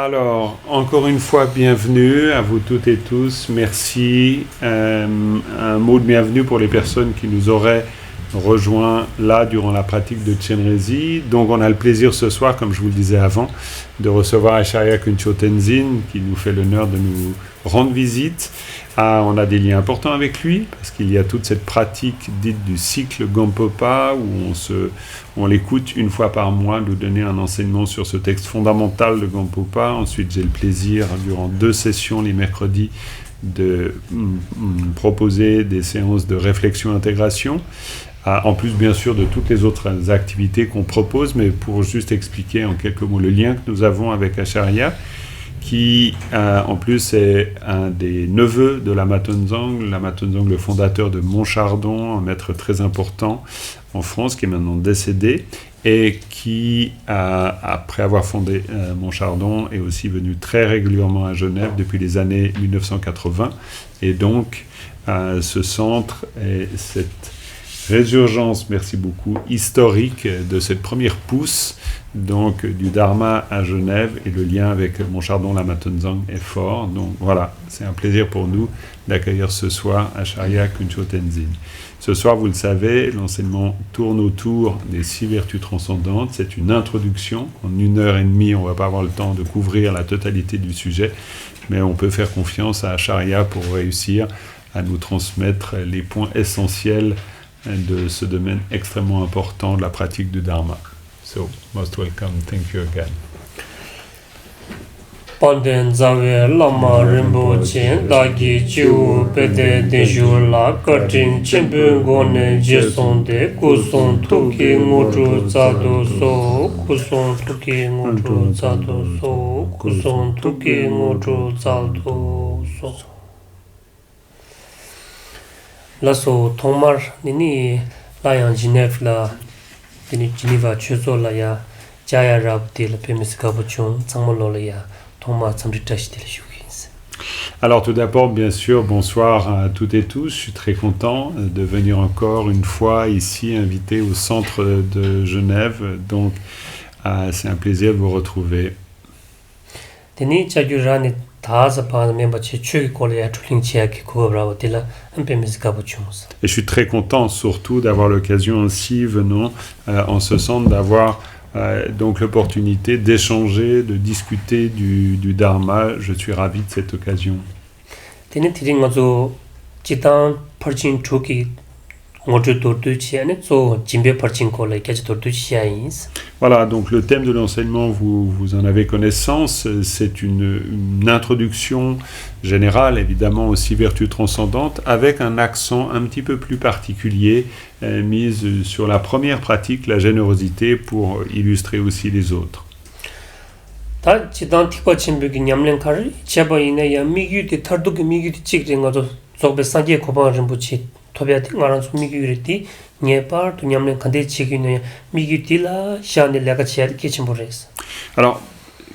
Alors, encore une fois, bienvenue à vous toutes et tous. Merci. Un mot de bienvenue pour les personnes qui nous auraient rejoints là durant la pratique de Chenrezi. Donc, on a le plaisir ce soir, comme je vous le disais avant, de recevoir Acharya Kuncho Tenzin qui nous fait l'honneur de nous rendre visite. On a des liens importants avec lui parce qu'il y a toute cette pratique dite du cycle Gampopa où on l'écoute une fois par mois nous donner un enseignement sur ce texte fondamental de Gampopa. Ensuite, j'ai le plaisir, durant 2 sessions les mercredis, de proposer des séances de réflexion-intégration. En plus, bien sûr, de toutes les autres activités qu'on propose, mais pour juste expliquer en quelques mots le lien que nous avons avec Acharya, qui en plus est un des neveux de Lama Tongzang, le fondateur de Montchardon, un maître très important en France, qui est maintenant décédé, et qui, après avoir fondé Montchardon, est aussi venu très régulièrement à Genève depuis les années 1980. Et donc, ce centre et cette résurgence, merci beaucoup, historique de cette première pousse donc du Dharma à Genève, et le lien avec Montchardon Lama Tongzang est fort. Donc voilà, c'est un plaisir pour nous d'accueillir ce soir Acharya Kuncho Tenzin. Ce soir, vous le savez, l'enseignement tourne autour des 6 vertus transcendantes. C'est une introduction. En 1h30, on ne va pas avoir le temps de couvrir la totalité du sujet, mais on peut faire confiance à Acharya pour réussir à nous transmettre les points essentiels de ce domaine extrêmement important de la pratique du Dharma. So, most welcome. Thank you again. Panden Zawe Lama Rinpoche Dagi Chiu Pede Deju La Katin Chimpu Gone Jeson De Kuson Tuki Ngutu Zado So Kuson Tuki Ngutu Zado So Kuson Tuki Ngutu Zado So Lasso Tomar Nini Layan Genève La Nini Geneva Chuzo La Ya Jaya Rabdi La Pemis Kabuchon Samolo La Ya Alors tout d'abord, bien sûr, bonsoir à toutes et tous. Je suis très content de venir encore une fois ici, invité au centre de Genève. Donc, c'est un plaisir de vous retrouver. Et je suis très content surtout d'avoir l'occasion ainsi, venant en ce centre, d'avoir donc l'opportunité d'échanger, de discuter du Dharma. Je suis ravi de cette occasion. Voilà, donc le thème de l'enseignement, vous en avez connaissance, c'est une introduction générale, évidemment, aux 6 vertus transcendantes, avec un accent un petit peu plus particulier, mise sur la première pratique, la générosité, pour illustrer aussi les autres. Alors,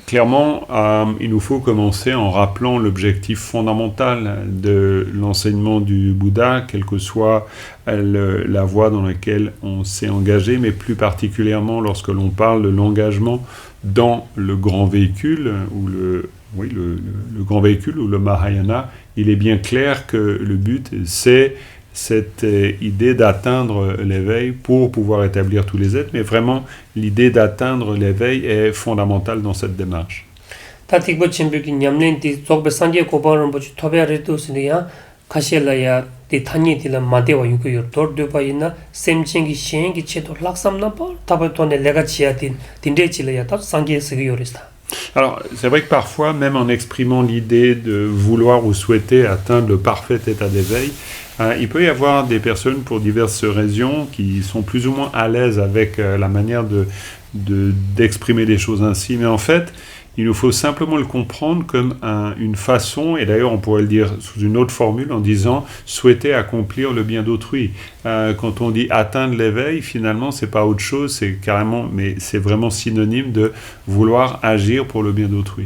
clairement, il nous faut commencer en rappelant l'objectif fondamental de l'enseignement du Bouddha, quelle que soit la voie dans laquelle on s'est engagé, mais plus particulièrement lorsque l'on parle de l'engagement dans le grand véhicule, ou le grand véhicule, ou le Mahayana. Il est bien clair que le but, c'est cette idée d'atteindre l'éveil pour pouvoir établir tous les êtres, mais vraiment l'idée d'atteindre l'éveil est fondamentale dans cette démarche. Alors, c'est vrai que parfois, même en exprimant l'idée de vouloir ou souhaiter atteindre le parfait état d'éveil, il peut y avoir des personnes, pour diverses raisons, qui sont plus ou moins à l'aise avec la manière d'exprimer les choses ainsi. Mais en fait, il nous faut simplement le comprendre comme une façon, et d'ailleurs on pourrait le dire sous une autre formule en disant souhaiter accomplir le bien d'autrui. Quand on dit atteindre l'éveil, finalement c'est pas autre chose, c'est carrément, mais c'est vraiment synonyme de vouloir agir pour le bien d'autrui.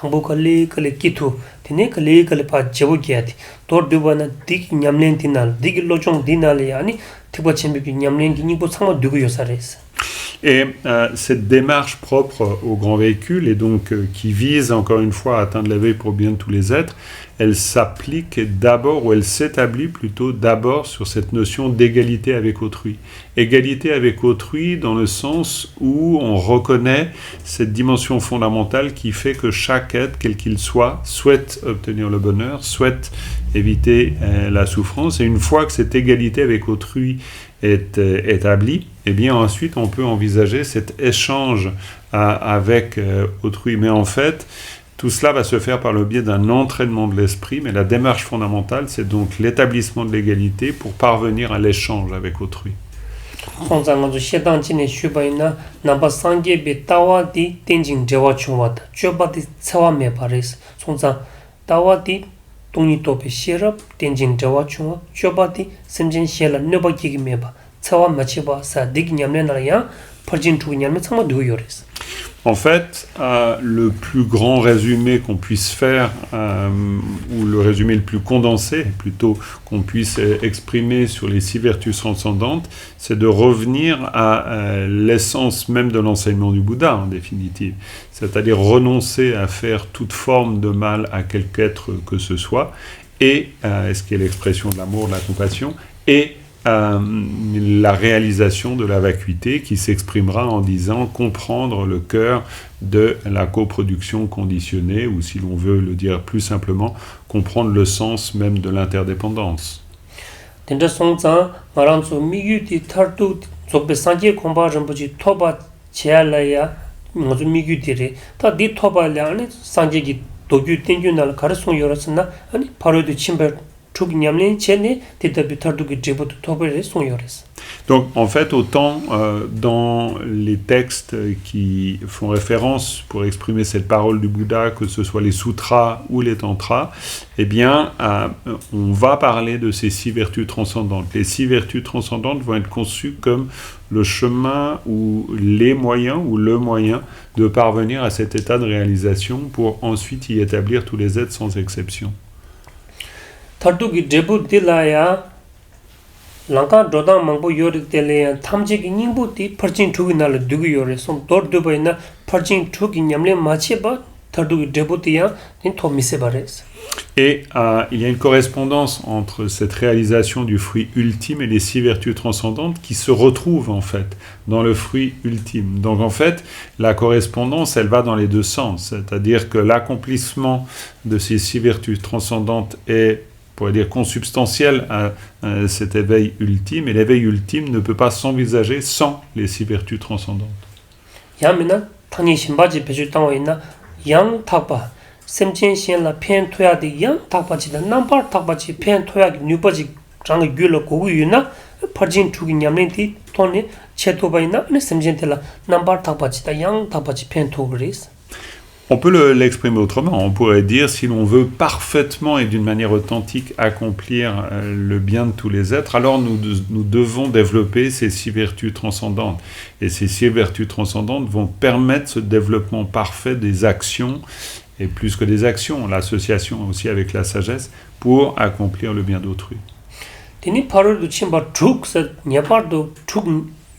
당보 걸리 기투 티네 걸리 파 제보 기야티 도 두바나 딕 냠렌 티날 딕 로종 디날이 아니 티바 쳔비 냠렌 기니보 상모 두고 요사레스. Et cette démarche propre aux grands véhicules, et donc qui vise encore une fois à atteindre l'éveil pour bien de tous les êtres, elle s'applique d'abord, ou elle s'établit plutôt d'abord sur cette notion d'égalité avec autrui. Égalité avec autrui dans le sens où on reconnaît cette dimension fondamentale qui fait que chaque être, quel qu'il soit, souhaite obtenir le bonheur, souhaite éviter la souffrance. Et une fois que cette égalité avec autrui est établi, et bien ensuite on peut envisager cet échange avec autrui. Mais en fait, tout cela va se faire par le biais d'un entraînement de l'esprit, mais la démarche fondamentale, c'est donc l'établissement de l'égalité pour parvenir à l'échange avec autrui. 송장도 시당진의 슈바이나 남바 상계비 따와디 땡징 제와 중와다 쥐바디 차와메 바레스 송장 따와디 동이토비 시럽 땡징 제와 중와 쥐바디 심진 시엘라 네바기기 메바 차와 마치바 사딕 냠레나야 퍼진 투냐면 참마 두요레스. En fait, le plus grand résumé qu'on puisse faire, ou le résumé le plus condensé, plutôt qu'on puisse exprimer sur les 6 vertus transcendantes, c'est de revenir à l'essence même de l'enseignement du Bouddha, en définitive. C'est-à-dire renoncer à faire toute forme de mal à quelque être que ce soit, et ce qui est l'expression de l'amour, de la compassion, et la réalisation de la vacuité qui s'exprimera en disant comprendre le cœur de la coproduction conditionnée, ou si l'on veut le dire plus simplement, comprendre le sens même de l'interdépendance. Donc en fait, autant dans les textes qui font référence pour exprimer cette parole du Bouddha, que ce soit les sutras ou les tantras, eh bien on va parler de ces 6 vertus transcendantes. Les 6 vertus transcendantes vont être conçues comme le chemin ou les moyens ou le moyen de parvenir à cet état de réalisation pour ensuite y établir tous les êtres sans exception. tardugi debu dilaya lanka dodan mangbo yori dele tamjigi ningbu di parjin thugi nal dugu yore som dor dubai na parjin thugi nyamle mache ba tardugi debu dia din thomise bares. Et il y a une correspondance entre cette réalisation du fruit ultime et les 6 vertus transcendantes qui se retrouvent en fait dans le fruit ultime. Donc en fait, la correspondance, elle va dans les deux sens. C'est-à-dire que l'accomplissement de ces 6 vertus transcendantes est, on pourrait dire, consubstantiel à cet éveil ultime. Et l'éveil ultime ne peut pas s'envisager sans les 6 vertus transcendantes. Yamina, tani shimbaji peju tangwa ina, yang takpa. semchen shen la pen toya de yang takpa chi da nampar takpa chi pen toya ki nyupa chi ranga gyula kogu yu na parjin chuki nyamlen ti toni che toba ina semchen te la nampar takpa chi da yang takpa chi pen togu res. On peut l'exprimer autrement. On pourrait dire, si l'on veut parfaitement et d'une manière authentique accomplir le bien de tous les êtres, alors nous devons développer ces 6 vertus transcendantes. Et ces 6 vertus transcendantes vont permettre ce développement parfait des actions, et plus que des actions, l'association aussi avec la sagesse, pour accomplir le bien d'autrui. Tini paru du chimba truk sa nyapar du truk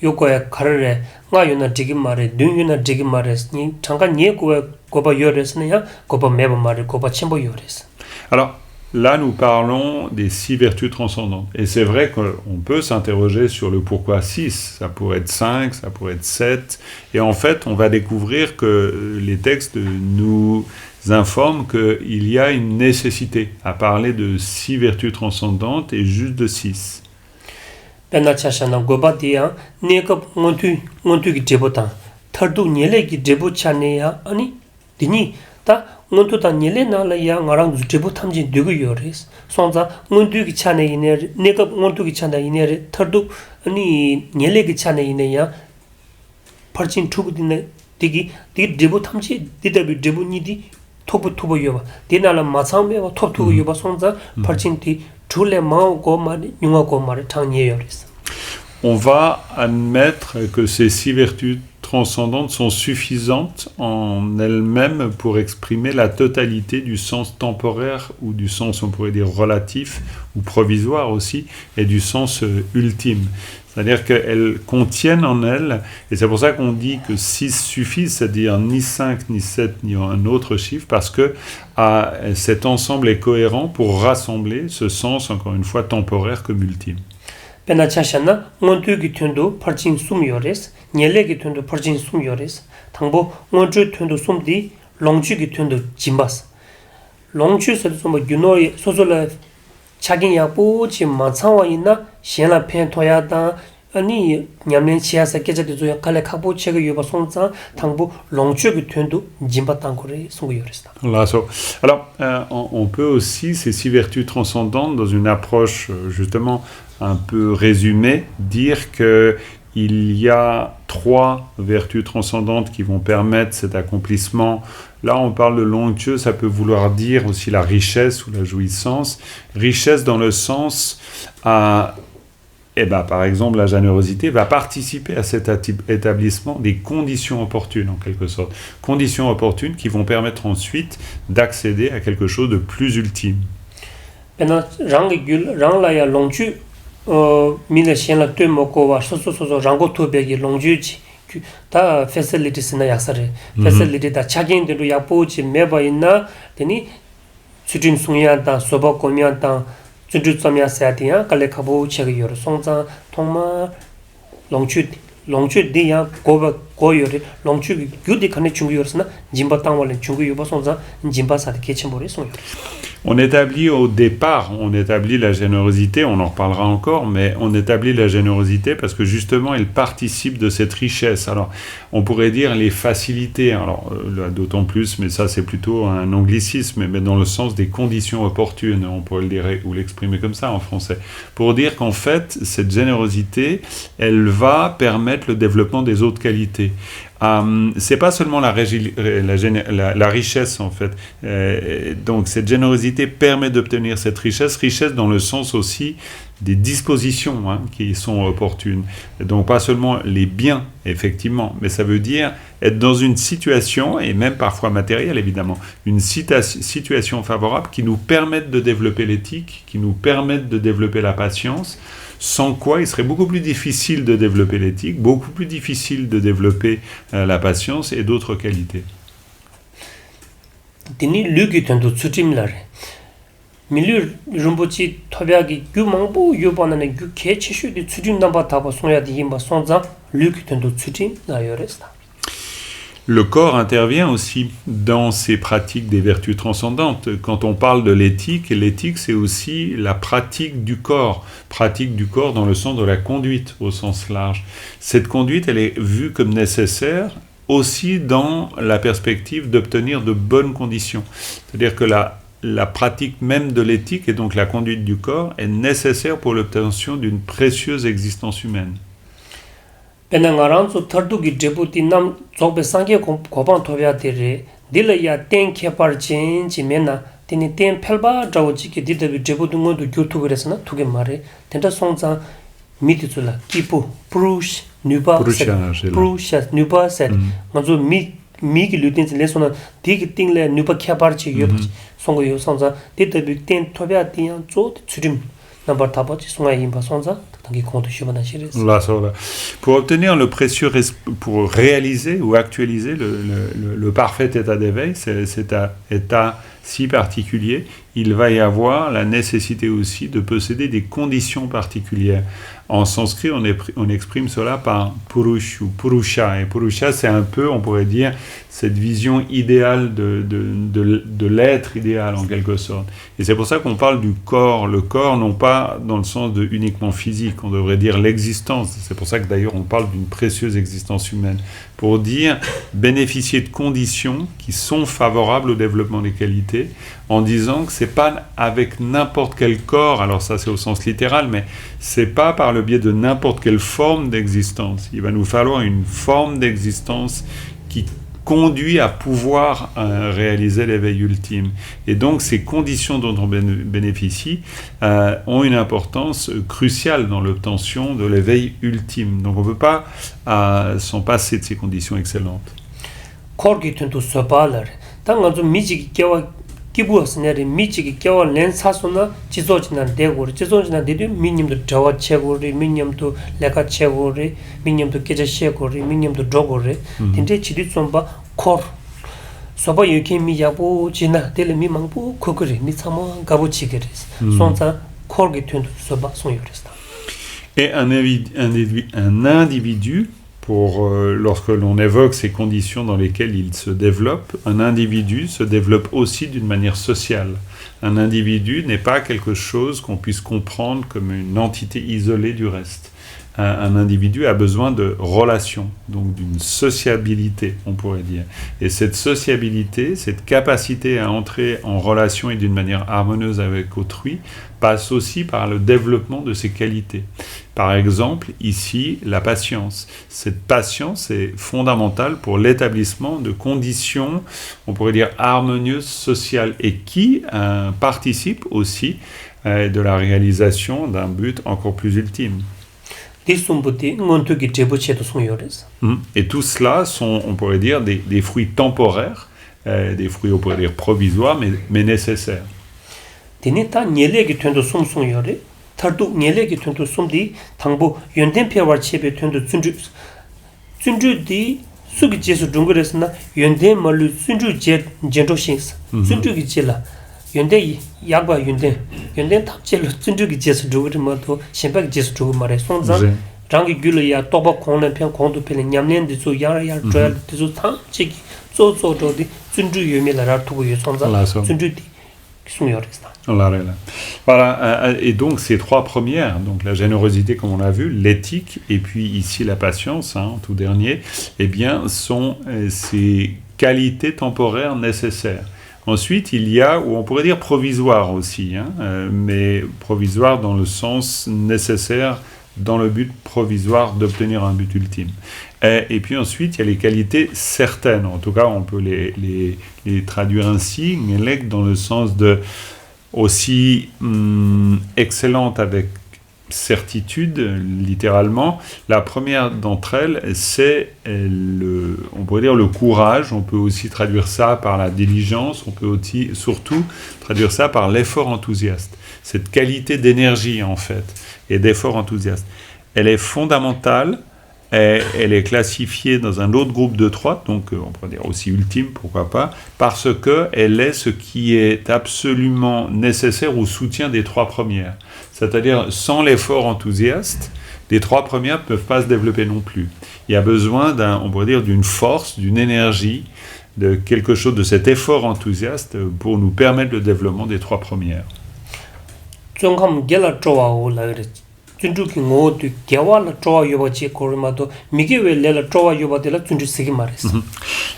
yokoya karare nga yuna digi mare, dun yuna digi mare, ni changa nye goba yores ne ya goba meba mare, goba chimbo yores. Alors, là, nous parlons des 6 vertus transcendantes. Et c'est vrai qu'on peut s'interroger sur le pourquoi 6. Ça pourrait être 5, ça pourrait être 7. Et en fait, on va découvrir que les textes nous informent qu'il y a une nécessité à parler de 6 vertus transcendantes et juste de 6. Bena chashana goba diya nekab ngontu ki jebotan. Tardu nyele ki jebo chane ya ani dini ta ngontu ta nyele na la ya ngarang jebo tamjin dugu yores. Sonza ngontu ki chane ine nekab ngontu ki chane ine tardu ani nyele ki chane ine ya parchin thugu dine digi jebo tamji didabi jebo nidi tobu yoba. Dina la masangme wa tobu yoba sonza parchin ti on va admettre que ces 6 vertus transcendantes sont suffisantes en elles-mêmes pour exprimer la totalité du sens temporaire ou du sens, on pourrait dire, relatif ou provisoire aussi, et du sens ultime. C'est-à-dire qu'elles contiennent en elles, et c'est pour ça qu'on dit que 6 suffit, c'est-à-dire ni 5, ni 7, ni un autre chiffre, parce que cet ensemble est cohérent pour rassembler ce sens, encore une fois, temporaire comme ultime. Penachashana, Montu Gitundo, Parchin Sum Yores, Niele Gitundo, Parchin Sum Yores, Tangbo, Montu Tundo Sumdi, Longchu Gitundo, Jimbas. Longchu Sumbo, Gunoi, Sosola, Chagin Yapo, Chimatsawa ina, Shena Pen Toyata, Ani, Yamen Chiasa, Keja, Kalekabo, Chega Yuba Sonza, Tangbo, Longchu Gitundo, Jimba Tangore, Sum Yores. Alors, on peut aussi, ces 6 vertus transcendantes, dans une approche justement un peu résumée, dire qu'il y a 3 vertus transcendantes qui vont permettre cet accomplissement. Là, on parle de l'onctueux, ça peut vouloir dire aussi la richesse ou la jouissance. Richesse dans le sens par exemple, la générosité va participer à cet établissement des conditions opportunes, en quelque sorte. Conditions opportunes qui vont permettre ensuite d'accéder à quelque chose de plus ultime. Mila Shena Tumokova, Soso, Rango Tobegi, Longjuji, Ta facilities in the Yaksare, facility that Chagin de Yapochi, Meba ina, Deni, Sujin Sunyanta, Soba Komianta, Sujutsamia Satia, Kalekabo, Chagyor, Sonza, Toma, Longchud, Dia, Goyori, Longchud, Gudi Kanechungursna, Jimba Tawal and Chungu Sonza, and Jimba Sat Kitchen Boris. On établit au départ, on établit la générosité, on en reparlera encore, mais on établit la générosité parce que justement, elle participe de cette richesse. Alors, on pourrait dire les facilités, alors d'autant plus, mais ça c'est plutôt un anglicisme, mais dans le sens des conditions opportunes, on pourrait le dire ou l'exprimer comme ça en français, pour dire qu'en fait, cette générosité, elle va permettre le développement des autres qualités. C'est pas seulement la richesse en fait. Donc cette générosité permet d'obtenir cette richesse dans le sens aussi des dispositions qui sont opportunes. Donc pas seulement les biens effectivement, mais ça veut dire être dans une situation, et même parfois matérielle évidemment, une situation favorable qui nous permette de développer l'éthique, qui nous permette de développer la patience, sans quoi il serait beaucoup plus difficile de développer l'éthique, beaucoup plus difficile de développer la patience et d'autres qualités. Dini lugi tendo tsutimlare. Milu rumbochi tobyagi gyumangbu yobanane gyu kechishu di tsutim namba taba sonya di yimba sonza lugi tendo tsutim la yoresta. Le corps intervient aussi dans ces pratiques des vertus transcendantes. Quand on parle de l'éthique c'est aussi la pratique du corps dans le sens de la conduite au sens large. Cette conduite, elle est vue comme nécessaire aussi dans la perspective d'obtenir de bonnes conditions. C'est-à-dire que la pratique même de l'éthique et donc la conduite du corps est nécessaire pour l'obtention d'une précieuse existence humaine. Penangaranzo tardugi debuti nam zogbe sangye koban tobya dere dilaya ten kepar chen chimena tini ten pelba drawji ki didabi debuti ngodu youtube resna tuge mare tenda songza mititsula kipu prush nuba nuba set ngazo mi ki lutin lesona dig tingle nuba kepar chi yob songo yo songza didabi ten tobya tian zo tsurim number tabachi songa yimba songza. Pour obtenir le précieux, pour réaliser ou actualiser le parfait état d'éveil, cet état si particulier, il va y avoir la nécessité aussi de posséder des conditions particulières. En sanskrit, on exprime cela par purush ou purusha. Et purusha, c'est un peu, on pourrait dire, cette vision idéale de l'être idéal en quelque sorte. Et c'est pour ça qu'on parle du corps. Le corps, non pas dans le sens de uniquement physique, on devrait dire l'existence. C'est pour ça que d'ailleurs on parle d'une précieuse existence humaine. Pour dire bénéficier de conditions qui sont favorables au développement des qualités, en disant que c'est pas avec n'importe quel corps, alors ça c'est au sens littéral, mais c'est pas par le biais de n'importe quelle forme d'existence. Il va nous falloir une forme d'existence qui conduit à pouvoir réaliser l'éveil ultime. Et donc ces conditions dont on bénéficie ont une importance cruciale dans l'obtention de l'éveil ultime. Donc on ne peut pas s'en passer de ces conditions excellentes. 기부스네리 미치기 겨워 렌사소나 지소지난 대고리 지소지난 대도 미님도 저와 채고리 미님도 레가 채고리 미님도 계제셰고리 미님도 도고리 딘데 지디 좀바 코 소바 유케 미야보 지나 델 미망보 코그리 미사모 가보치게레스 손자 코르기 튼도 소바 손요레스다. Et un individu lorsque l'on évoque ces conditions dans lesquelles il se développe, un individu se développe aussi d'une manière sociale. Un individu n'est pas quelque chose qu'on puisse comprendre comme une entité isolée du reste. Un individu a besoin de relations, donc d'une sociabilité, on pourrait dire. Et cette sociabilité, cette capacité à entrer en relation et d'une manière harmonieuse avec autrui, passe aussi par le développement de ses qualités. Par exemple, ici, la patience. Cette patience est fondamentale pour l'établissement de conditions, on pourrait dire, harmonieuses, sociales, et qui participent aussi de la réalisation d'un but encore plus ultime. Et tout cela sont, on pourrait dire, des fruits temporaires, des fruits, on pourrait dire, provisoires, mais nécessaires. 연대 야과 연대 탑젤로 준주기 제스 조그마도 심박 제스 조그마레 손자 장기 귤이야 또바 공는 편 공도 편 냠년디 소 야야 줘야 디소 탐치기 소소도디 준주 유미라라 투고 손자 준주디 기승요레스다. Voilà, et donc ces trois premières, donc la générosité comme on l'a vu, l'éthique et puis ici la patience, en tout dernier, eh bien sont ces qualités temporaires nécessaires. Ensuite, il y a, ou on pourrait dire provisoire aussi, mais provisoire dans le sens nécessaire, dans le but provisoire d'obtenir un but ultime. Et puis ensuite, il y a les qualités certaines, en tout cas on peut les traduire ainsi, dans le sens de aussi excellente avec certitude, littéralement. La première d'entre elles, c'est on pourrait dire le courage, on peut aussi traduire ça par la diligence, on peut aussi, surtout, traduire ça par l'effort enthousiaste. Cette qualité d'énergie, en fait, et d'effort enthousiaste, elle est fondamentale, elle est classifiée dans un autre groupe de trois, donc on pourrait dire aussi ultime, pourquoi pas, parce qu'elle est ce qui est absolument nécessaire au soutien des trois premières. C'est-à-dire, sans l'effort enthousiaste, les trois premières ne peuvent pas se développer non plus. Il y a besoin on pourrait dire, d'une force, d'une énergie, de quelque chose de cet effort enthousiaste pour nous permettre le développement des trois premières.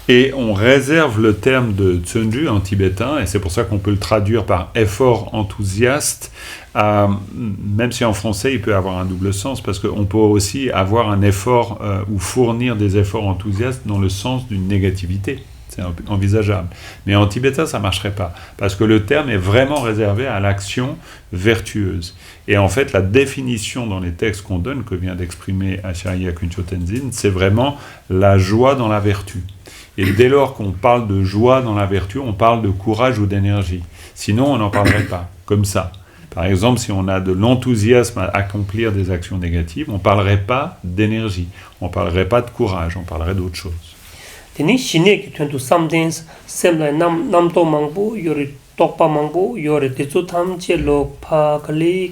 Et on réserve le terme de Tsunju en tibétain, et c'est pour ça qu'on peut le traduire par effort enthousiaste, même si en français il peut avoir un double sens, parce qu'on peut aussi avoir un effort ou fournir des efforts enthousiastes dans le sens d'une négativité. C'est envisageable. Mais en tibétain, ça ne marcherait pas, parce que le terme est vraiment réservé à l'action vertueuse. Et en fait, la définition dans les textes qu'on donne, que vient d'exprimer Acharya Kuncho Tenzin, c'est vraiment la joie dans la vertu. Et dès lors qu'on parle de joie dans la vertu, on parle de courage ou d'énergie. Sinon, on n'en parlerait pas, comme ça. Par exemple, si on a de l'enthousiasme à accomplir des actions négatives, on ne parlerait pas d'énergie, on ne parlerait pas de courage, on parlerait d'autre chose. Teni shine ki tuntu samdens semla namto mangbo yori tokpa mangbo yori tezu tamche lo pa kali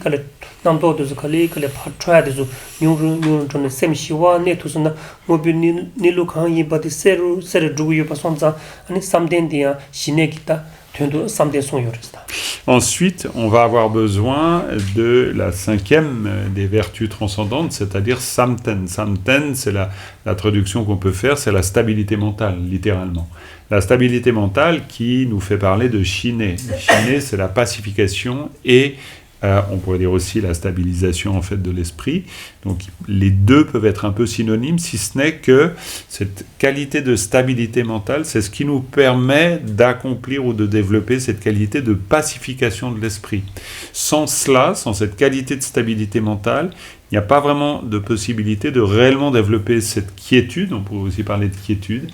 namto tezu kali pa chaya tezu nyuru chone sem shiwa ne tusuna mobi nilu khan yibati seru dhugu yupa sonza ani samden diya shine ki ta tuntu samden son yorista. Ensuite, on va avoir besoin de la cinquième des vertus transcendantes, c'est-à-dire samten. Samten, c'est la traduction qu'on peut faire, c'est la stabilité mentale, littéralement. La stabilité mentale qui nous fait parler de shine. Shine, c'est la pacification et On pourrait dire aussi la stabilisation en fait de l'esprit. Donc les deux peuvent être un peu synonymes, si ce n'est que cette qualité de stabilité mentale, c'est ce qui nous permet d'accomplir ou de développer cette qualité de pacification de l'esprit. Sans cela, sans cette qualité de stabilité mentale, il n'y a pas vraiment de possibilité de réellement développer cette quiétude, on pourrait aussi parler de quiétude,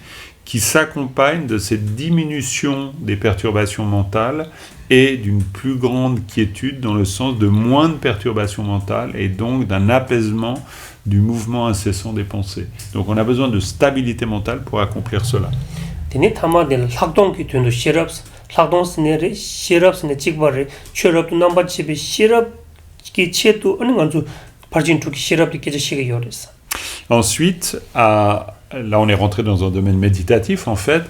qui s'accompagne de cette diminution des perturbations mentales et d'une plus grande quiétude dans le sens de moins de perturbations mentales et donc d'un apaisement du mouvement incessant des pensées. Donc on a besoin de stabilité mentale pour accomplir cela. Ensuite, là on est rentré dans un domaine méditatif en fait.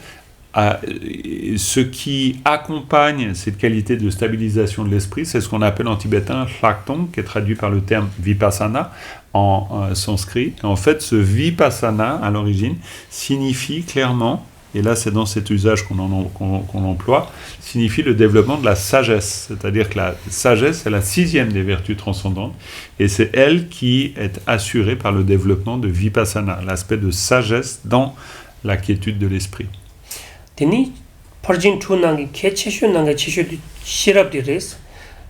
Ce qui accompagne cette qualité de stabilisation de l'esprit, c'est ce qu'on appelle en tibétain Hlakdong, qui est traduit par le terme vipassana en sanskrit. En fait, ce vipassana, à l'origine, signifie clairement, et là c'est dans cet usage qu'on emploie, signifie le développement de la sagesse. C'est-à-dire que la sagesse est la 6e des vertus transcendantes, et c'est elle qui est assurée par le développement de vipassana, l'aspect de sagesse dans la quiétude de l'esprit. Teni parjin chu nangi ke cheshu nanga cheshu di shirab di res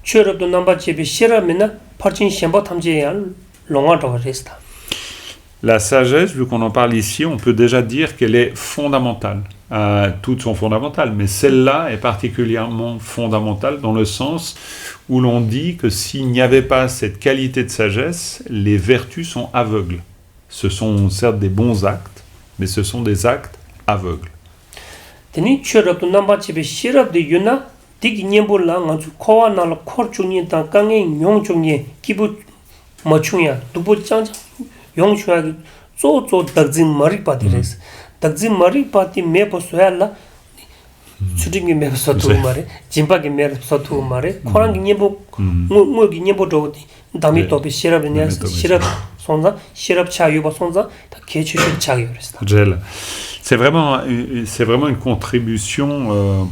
churab do namba chebe shirab mena parjin shemba tamje yan longa do res ta. La sagesse, vu qu'on en parle ici, on peut déjà dire qu'elle est fondamentale. Toutes sont fondamentales, mais celle-là est particulièrement fondamentale dans le sens où l'on dit que s'il n'y avait pas cette qualité de sagesse, les vertus sont aveugles. Ce sont certes des bons actes, mais ce sont des actes aveugles. Teni churab do namba chebe shirab di yuna dik nyembo la nganju kowa nala kor chungye ta kange nyong chungye kibu machunya dubo changja yong chungya zo dagzin mari pati res. Dagzin mari pati mepo soya la churingi mepo sotu mare, jimpagi mepo sotu mare, korangi nyembo ngogi nyembo dogdi dami topi shirab nya shirab sonza shirab cha yuba sonza ta kechu cha yores. C'est vraiment une contribution,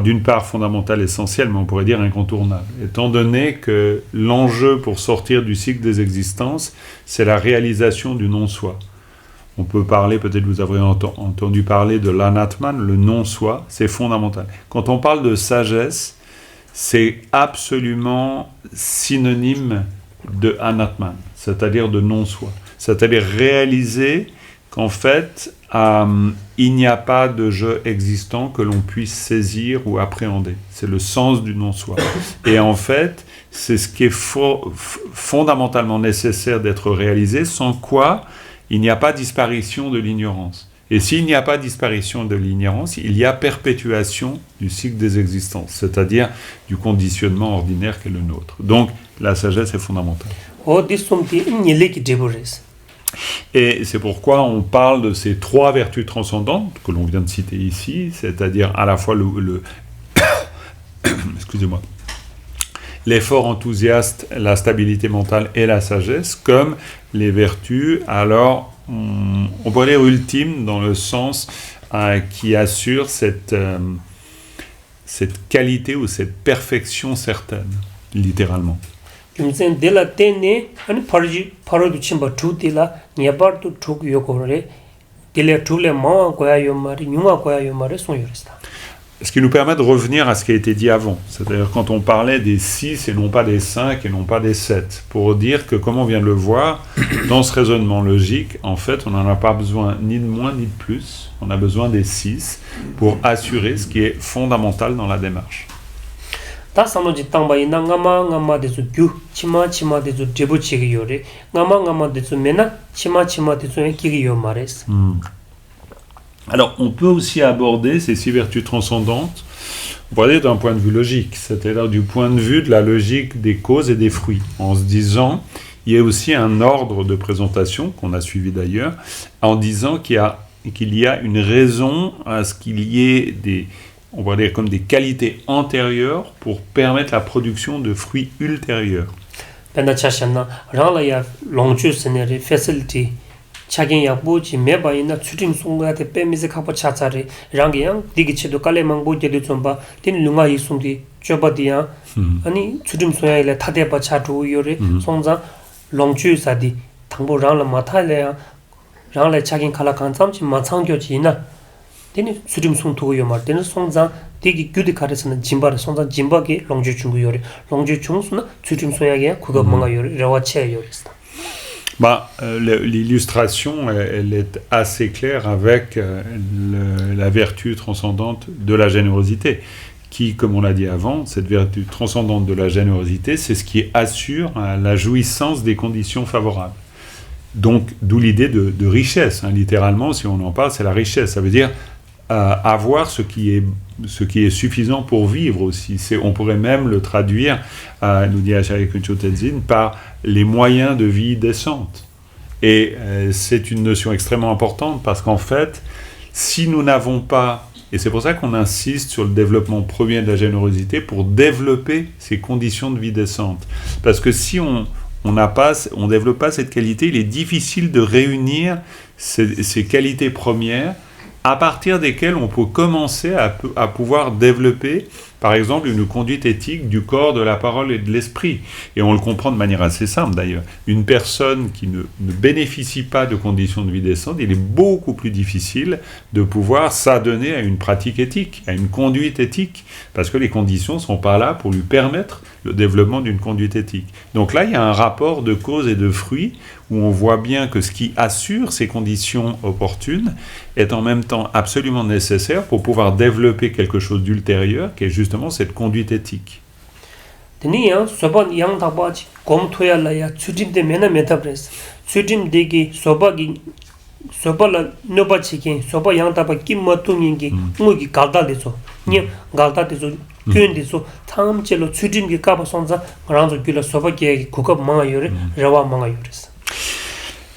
d'une part fondamentale, essentielle, mais on pourrait dire incontournable. Étant donné que l'enjeu pour sortir du cycle des existences, c'est la réalisation du non-soi. On peut parler, peut-être vous avez entendu parler de l'anatman, le non-soi, c'est fondamental. Quand on parle de sagesse, c'est absolument synonyme de anatman, c'est-à-dire de non-soi. C'est-à-dire réaliser qu'en fait, il n'y a pas de jeu existant que l'on puisse saisir ou appréhender. C'est le sens du non-soi. Et en fait, c'est ce qui est fondamentalement nécessaire d'être réalisé, sans quoi il n'y a pas disparition de l'ignorance. Et s'il n'y a pas disparition de l'ignorance, il y a perpétuation du cycle des existences, c'est-à-dire du conditionnement ordinaire qu'est le nôtre. Donc, la sagesse est fondamentale. Et c'est pourquoi on parle de ces 3 vertus transcendantes que l'on vient de citer ici, c'est-à-dire à la fois excusez-moi, l'effort enthousiaste, la stabilité mentale et la sagesse, comme les vertus, alors on pourrait dire ultimes dans le sens qui assure cette qualité ou cette perfection certaine, littéralement. Kimsen dela tene ani parodi chimba tutila nyabartu tuk yokore dele tule ma koya yomari nyuma koya yomari son yorista. Ce qui nous permet de revenir à ce qui a été dit avant, c'est-à-dire quand on parlait des 6 et non pas des 5 et non pas des 7, pour dire que, comme on vient de le voir, dans ce raisonnement logique, en fait, on n'en a pas besoin ni de moins ni de plus, on a besoin des 6 pour assurer ce qui est fondamental dans la démarche. Ta samoji tangba ina ngama desu gyu chima desu debu chigi yore ngama desu mena chima desu kigi yomares. Alors, on peut aussi aborder ces 6 vertus transcendantes, on pourrait dire d'un point de vue logique, c'est-à-dire du point de vue de la logique des causes et des fruits, en se disant, il y a aussi un ordre de présentation, qu'on a suivi d'ailleurs, en disant qu'il y a une raison à ce qu'il y ait on va dire comme des qualités antérieures pour permettre la production de fruits ultérieurs. Penda chashana rala ya longchu seneri facility chakin yakbu chi meba ina chutim sunga te pemise khapa chachare rangyang digichedo kale mangbo jedu chomba tin lunga yisungdi chobadiya ani chutim soya ile thade pa chatu yore songza longchu sadi thangbo rangla mathale rangla chakin khala kansam chi machangyo chi na tin chutim sung tu yo mar tin songza digi gyudi karesna jimbar songza jimbage longju chungu yore longju chungsuna chutim soya ge kuga manga yore rawa che yore Bah, l'illustration, elle est assez claire avec la vertu transcendante de la générosité, qui, comme on l'a dit avant, cette vertu transcendante de la générosité, c'est ce qui assure la jouissance des conditions favorables. Donc, d'où l'idée de richesse. Littéralement, si on en parle, c'est la richesse. Ça veut dire avoir ce qui est suffisant pour vivre aussi. On pourrait même le traduire, nous dit Acharya Kuncho Tenzin, par les moyens de vie décentes. Et c'est une notion extrêmement importante parce qu'en fait, si nous n'avons pas, et c'est pour ça qu'on insiste sur le développement premier de la générosité, pour développer ces conditions de vie décentes. Parce que si on développe pas cette qualité, il est difficile de réunir ces qualités premières à partir desquelles on peut commencer à pouvoir développer, par exemple, une conduite éthique du corps, de la parole et de l'esprit. Et on le comprend de manière assez simple d'ailleurs. Une personne qui ne bénéficie pas de conditions de vie décentes, il est beaucoup plus difficile de pouvoir s'adonner à une pratique éthique, à une conduite éthique, parce que les conditions ne sont pas là pour lui permettre le développement d'une conduite éthique. Donc là, il y a un rapport de cause et de fruit où on voit bien que ce qui assure ces conditions opportunes est en même temps absolument nécessaire pour pouvoir développer quelque chose d'ultérieur, qui est justement cette conduite éthique. Soba noba chicken, soba yang taba kim matungi, mugi galda deso, ni galda deso, kyun deso, tam chelo chudim ki kaba sonza, ranzo gula soba ki kukab manga yore, rawa manga yores.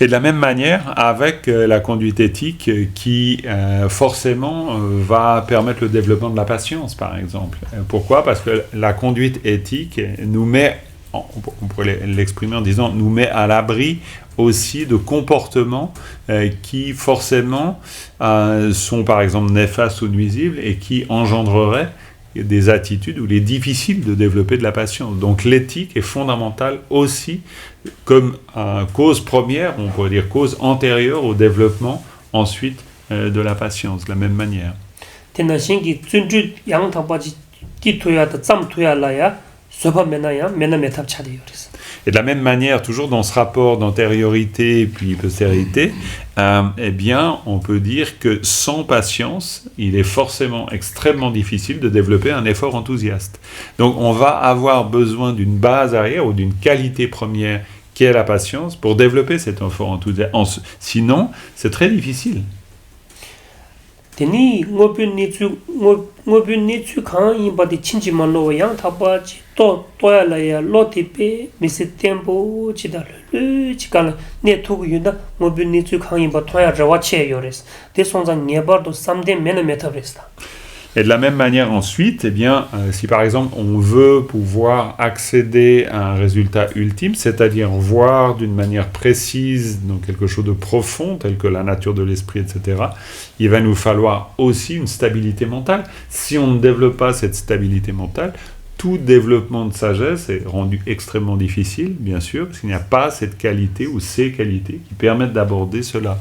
Et de la même manière, avec la conduite éthique qui forcément va permettre le développement de la patience, par exemple. Pourquoi ? Parce que la conduite éthique nous met, on pourrait l'exprimer en disant, nous met à l'abri aussi de comportements qui forcément sont par exemple néfastes ou nuisibles et qui engendreraient des attitudes où il est difficile de développer de la patience. Donc l'éthique est fondamentale aussi comme cause première, on pourrait dire cause antérieure au développement ensuite de la patience, de la même manière. Et de la même manière, toujours dans ce rapport d'antériorité puis postérité, eh bien, on peut dire que sans patience, il est forcément extrêmement difficile de développer un effort enthousiaste. Donc, on va avoir besoin d'une base arrière ou d'une qualité première qui est la patience pour développer cet effort enthousiaste. Sinon, c'est très difficile. Teni ngobun nichu kan imba de chinji mano yang taba chi to ya la ya lo tipe mi se tempo chi da lu chi kan ne to yunda ngobun nichu kan imba to ya rawa che yores de sonza ngebar do samde mena metavresta. Et de la même manière ensuite, eh bien, si par exemple on veut pouvoir accéder à un résultat ultime, c'est-à-dire voir d'une manière précise dans quelque chose de profond, tel que la nature de l'esprit, etc., il va nous falloir aussi une stabilité mentale. Si on ne développe pas cette stabilité mentale, tout développement de sagesse est rendu extrêmement difficile, bien sûr, parce qu'il n'y a pas cette qualité ou ces qualités qui permettent d'aborder cela.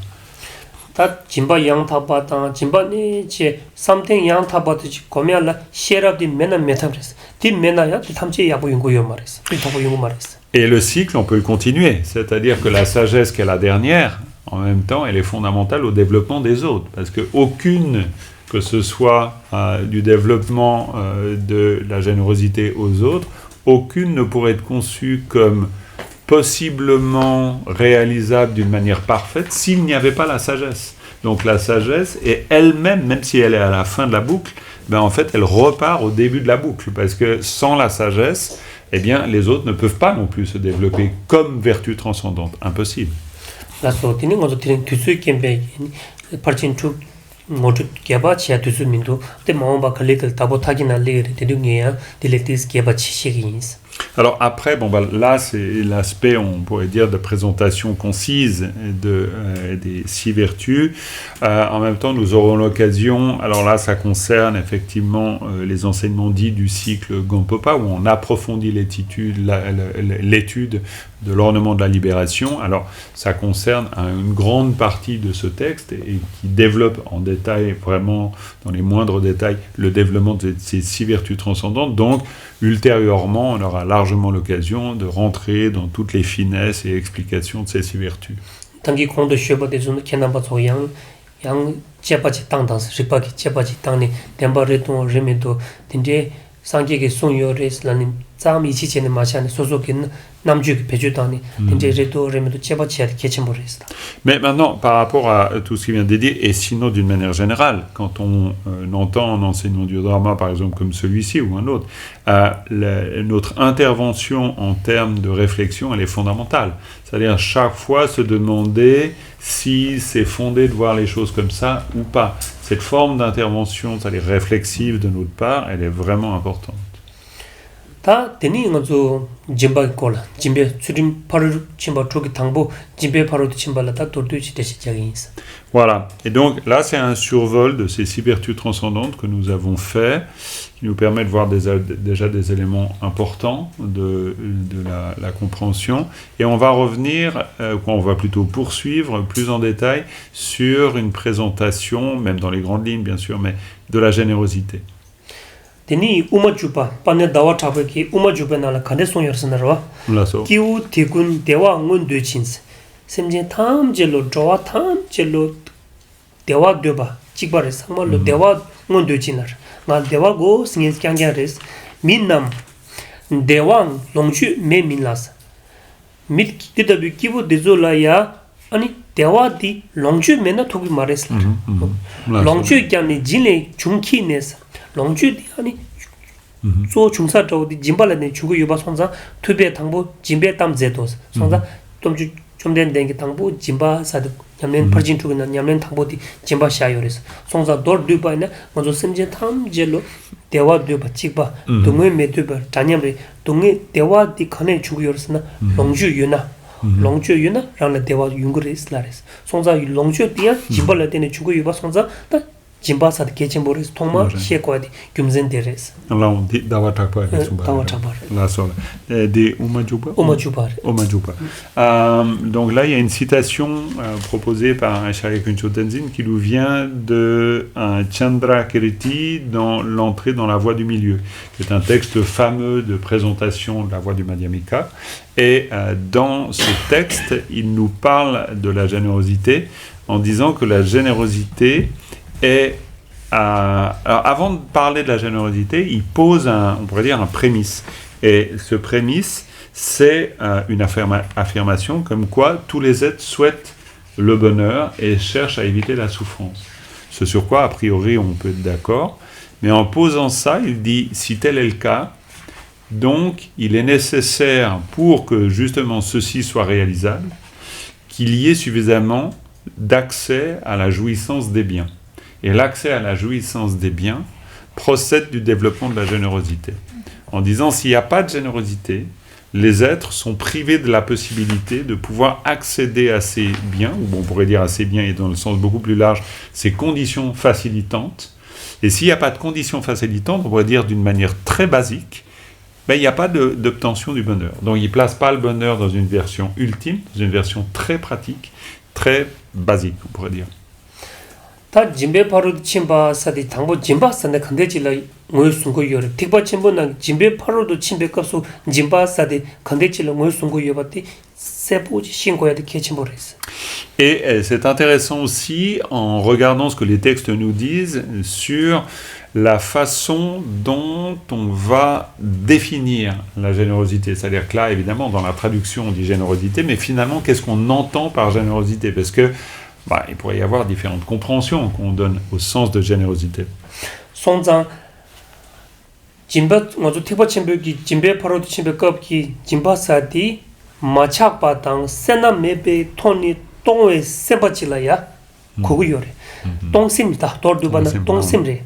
다 진바 양타바다 진바니 제 something 양타바도 고면라 셰랍디 메나 메타브레스 디 메나야 디 탐체 야부 연구요 말했어 디 타고 연구 말했어. Et le cycle, on peut le continuer, c'est-à-dire que la sagesse qui est la dernière, en même temps, elle est fondamentale au développement des autres, parce que aucune, que ce soit du développement de la générosité aux autres, aucune ne pourrait être conçue comme possiblement réalisable d'une manière parfaite s'il n'y avait pas la sagesse. Donc la sagesse est elle-même, même si elle est à la fin de la boucle, ben en fait elle repart au début de la boucle, parce que sans la sagesse, eh bien les autres ne peuvent pas non plus se développer comme vertu transcendante, impossible. Alors après, là c'est l'aspect, on pourrait dire, de présentation concise des 6 vertus. En même temps, nous aurons l'occasion, alors là ça concerne effectivement les enseignements dits du cycle Gampopa, où on approfondit l'étude de l'ornement de la libération. Alors ça concerne une grande partie de ce texte et qui développe en détail, vraiment dans les moindres détails, le développement de ces 6 vertus transcendantes. Donc ultérieurement, on aura largement l'occasion de rentrer dans toutes les finesses et explications de ces 6 vertus. 당기 공도 쉬어버데 좀 캐나바서 양 제바지 땅당스 리바기 제바지 땅니 덴바레도 레메도 딘데 상계게 송요레스라니 짬이 지체는 마찬 소속인 남주기 배주다니 딘데 레도 레메도 제바지야 개침버렸다. Mais maintenant, par rapport à tout ce qui vient d'être dit, et sinon d'une manière générale, quand on entend un enseignement du Dharma, par exemple comme celui-ci ou un autre, notre intervention en termes de réflexion, elle est fondamentale. C'est-à-dire chaque fois se demander si c'est fondé de voir les choses comme ça ou pas. Cette forme d'intervention, c'est-à-dire réflexive de notre part, elle est vraiment importante. 다 되니 가지고 짐바 콜라 짐베 추림 파르 침바 쪽이 당보 짐베 파르도 침발라다 도르지 대시작이 있어. Voilà. Et donc là, c'est un survol de ces 6 vertus transcendantes que nous avons fait, qui nous permet de voir déjà des éléments importants de la compréhension. Et on va revenir, on va plutôt poursuivre plus en détail sur une présentation, même dans les grandes lignes bien sûr, mais de la générosité. 되니 우마주파 빠네 다와 타베기 우마주베나라 칸데송여스나라 기우 티군 대와 응원되친스 셈제 탐젤로 저와 탐젤로 대와 되바 직바레 상말로 대와 응원되친나라 나 대와고 싱스 캬냥레스 민남 대왕 롱주 메민라스 밋 기다비 기부 데졸라야 아니 대와디 롱주 메나 토비 마레스 롱주 캬니 진레 중키네스 롱주디 아니 소 중사저디 짐발레네 주고 유바 손자 투베 당보 짐베 땀제도스 손자 좀 된게 당보 짐바 사드 냠낸 퍼진 투그나 냠낸 당보디 짐바 샤요레스 손자 도르드바이나 먼저 심제 탐젤로 대와 드바 찍바 동에 메드바 자냠레 동에 대와디 칸에 주고 요르스나 롱주 유나 롱주 유나 라나 대와 융그레스라레스 손자 롱주디야 짐발레네 주고 유바 손자 Jimbasad Kechimboris Toma Shekwadi Gumzenderes. Là on dit Dawatakpa. Là sur des Umajupa. Donc là il y a une citation proposée par Acharya Kuncho Tenzin qui nous vient de Chandrakirti dans l'entrée dans la voie du milieu. C'est un texte fameux de présentation de la voie du Madhyamika. Et dans ce texte, il nous parle de la générosité en disant que la générosité alors avant de parler de la générosité, il pose on pourrait dire un prémisse. Et ce prémisse, c'est une affirmation comme quoi tous les êtres souhaitent le bonheur et cherchent à éviter la souffrance. Ce sur quoi, a priori, on peut être d'accord. Mais en posant ça, il dit, si tel est le cas, donc il est nécessaire pour que justement ceci soit réalisable, qu'il y ait suffisamment d'accès à la jouissance des biens. Et l'accès à la jouissance des biens procède du développement de la générosité. En disant, s'il n'y a pas de générosité, les êtres sont privés de la possibilité de pouvoir accéder à ces biens, ou on pourrait dire à ces biens, et dans le sens beaucoup plus large, ces conditions facilitantes. Et s'il n'y a pas de conditions facilitantes, on pourrait dire d'une manière très basique, il n'y a pas d'obtention du bonheur. Donc il ne place pas le bonheur dans une version ultime, dans une version très pratique, très basique, on pourrait dire. 다 짐베 파로드 침바 사디 당보 짐바 산데 컨데질라 모여 숨고 요래 틱바 침보나 짐베 파로드 침베 값수 짐바 사디 컨데질라 모여 숨고 요바티 세포지 신고야데 케침보레스. Et c'est intéressant aussi en regardant ce que les textes nous disent sur la façon dont on va définir la générosité. C'est-à-dire que là, évidemment, dans la traduction, on dit générosité, mais finalement, qu'est-ce qu'on entend par générosité? Parce que il pourrait y avoir différentes compréhensions qu'on donne au sens de générosité. 손장 짐바 먼저 티바 침베기 짐베 파로드 침베 컵기 짐바사디 마착바당 세나메베 토니 똥에 세바질라야 그거 요래 똥심이다 돌두바나 똥심래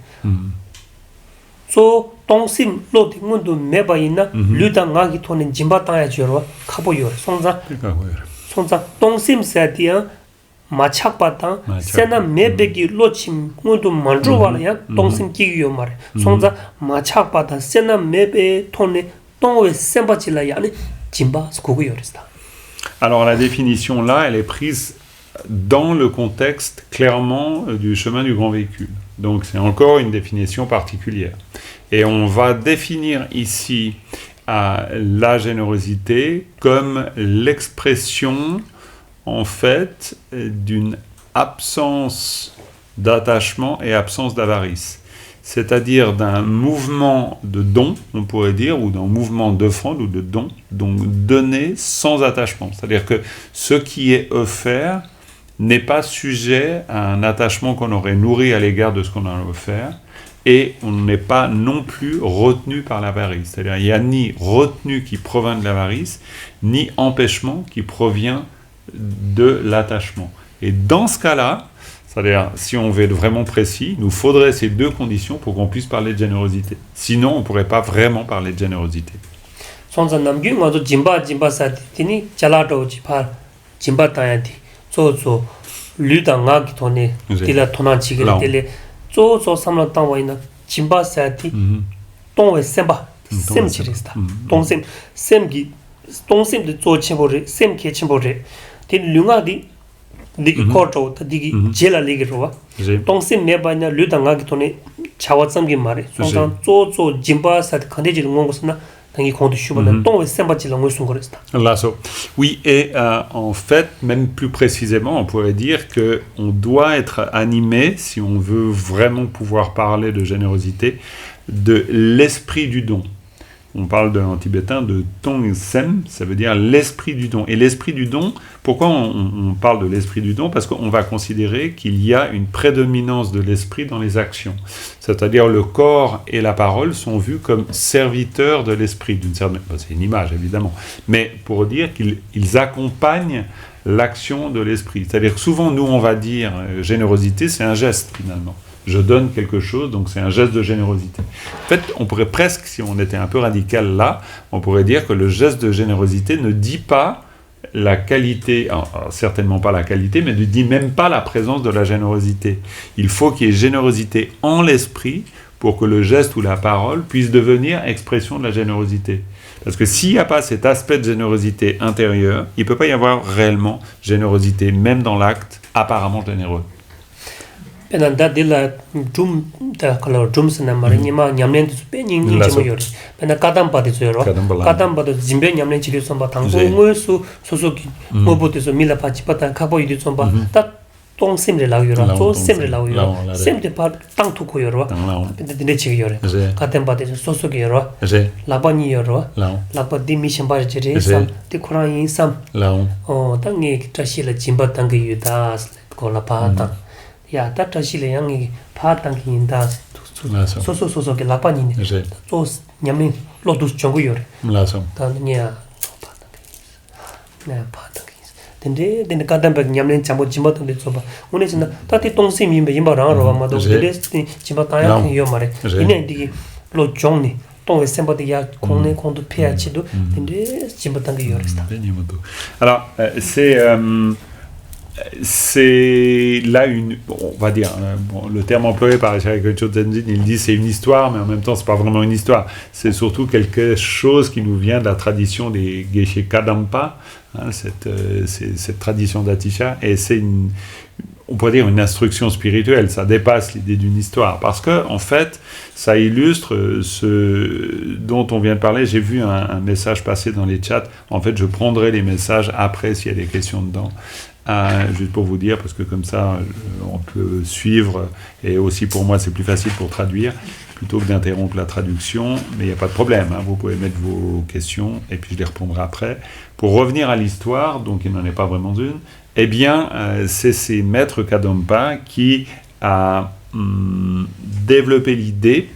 소 동심 로디 문도 매바이나 류당가기 토는 짐바타야 줘로 카보요 손자 손자 동심 세디야 마착바타 세나 매베기 로침 문도 만주와야 동심 기요 말 손자 마착바타 세나 매베 토네 동we sembachila야 아니 짐바 스코고요스다. Alors la définition là, elle est prise dans le contexte clairement du chemin du grand véhicule. Donc c'est encore une définition particulière. Et on va définir ici la générosité comme l'expression en fait d'une absence d'attachement et absence d'avarice. C'est-à-dire d'un mouvement de don, on pourrait dire, ou d'un mouvement d'offrande ou de don, donc donné sans attachement. C'est-à-dire que ce qui est offert n'est pas sujet à un attachement qu'on aurait nourri à l'égard de ce qu'on a offert, et on n'est pas non plus retenu par l'avarice. C'est-à-dire qu'il n'y a ni retenue qui provient de l'avarice, ni empêchement qui provient de l'attachement. Et dans ce cas-là, c'est-à-dire, si on veut être vraiment précis, il nous faudrait ces deux conditions pour qu'on puisse parler de générosité. Sinon, on ne pourrait pas vraiment parler de générosité. Digi korto ta digi jela legi rowa tongsim mebanya lutanga gi tone chawatsam gi mare sonsan zo jimba sat khande ji ngongosna tangi khondu shubana tongwe semba ji langwe sungoresta. Oui, et en fait, même plus précisément, on pourrait dire que on doit être animé, si on veut vraiment pouvoir parler de générosité, de l'esprit du don. On parle en tibétain de tong sem, ça veut dire l'esprit du don. Et l'esprit du don, pourquoi on parle de l'esprit du don? Parce qu'on va considérer qu'il y a une prédominance de l'esprit dans les actions. C'est-à-dire le corps et la parole sont vus comme serviteurs de l'esprit, d'une certaine manière. C'est une image, évidemment. Mais pour dire qu'ils accompagnent l'action de l'esprit. C'est-à-dire que souvent, nous, on va dire générosité, c'est un geste, finalement. Je donne quelque chose, donc c'est un geste de générosité. En fait, on pourrait presque, si on était un peu radical là, on pourrait dire que le geste de générosité ne dit pas la qualité, alors certainement pas la qualité, mais ne dit même pas la présence de la générosité. Il faut qu'il y ait générosité en l'esprit pour que le geste ou la parole puisse devenir expression de la générosité. Parce que s'il n'y a pas cet aspect de générosité intérieure, il ne peut pas y avoir réellement générosité, même dans l'acte apparemment généreux. Penanda dila drum da color drums na marinima nyamlen tu pe ning ning chimo yori pena kadam pa de zero kadam pa de jimbe nyamlen chili somba tangso ngo su sosoki mo bote so mila pa chi pata kabo yidi somba ta tong semre la yoro so semre la yoro semte pa tang tu ko yoro de ne chi yoro kadam pa de sosoki yoro la ba ni yoro la pa di mission ba jere sam ti kuran yin sam o tangi tashi la jimba tangi yuda ko la pa ta ya tata shile yangi pa tangi inda so ke lapani ne so nyamni lotus chongu yore ta nya pa tangi dende kadam bag nyamni chambo jimba tande soba une sina tati tongsi mi be yimba rang ro ma do de jimba ta ya yo mare ine digi lo jongni tongwe semba de ya konne kondu pya chido dende jimba tangi yore sta. Alors c'est là on va dire, le terme employé par Shirakacho Tenzin, il dit c'est une histoire, mais en même temps c'est pas vraiment une histoire, c'est surtout quelque chose qui nous vient de la tradition des Geshe Kadampa, cette tradition d'Atisha, et c'est on pourrait dire une instruction spirituelle, ça dépasse l'idée d'une histoire, parce que en fait, ça illustre ce dont on vient de parler. J'ai vu un message passer dans les chats, en fait je prendrai les messages après s'il y a des questions dedans. Juste pour vous dire, parce que comme ça on peut suivre, et aussi pour moi c'est plus facile pour traduire plutôt que d'interrompre la traduction, mais il n'y a pas de problème, vous pouvez mettre vos questions et puis je les répondrai après. Pour revenir à l'histoire, donc il n'en est pas vraiment une, eh bien c'est ces maîtres Kadampa qui a développé l'idée,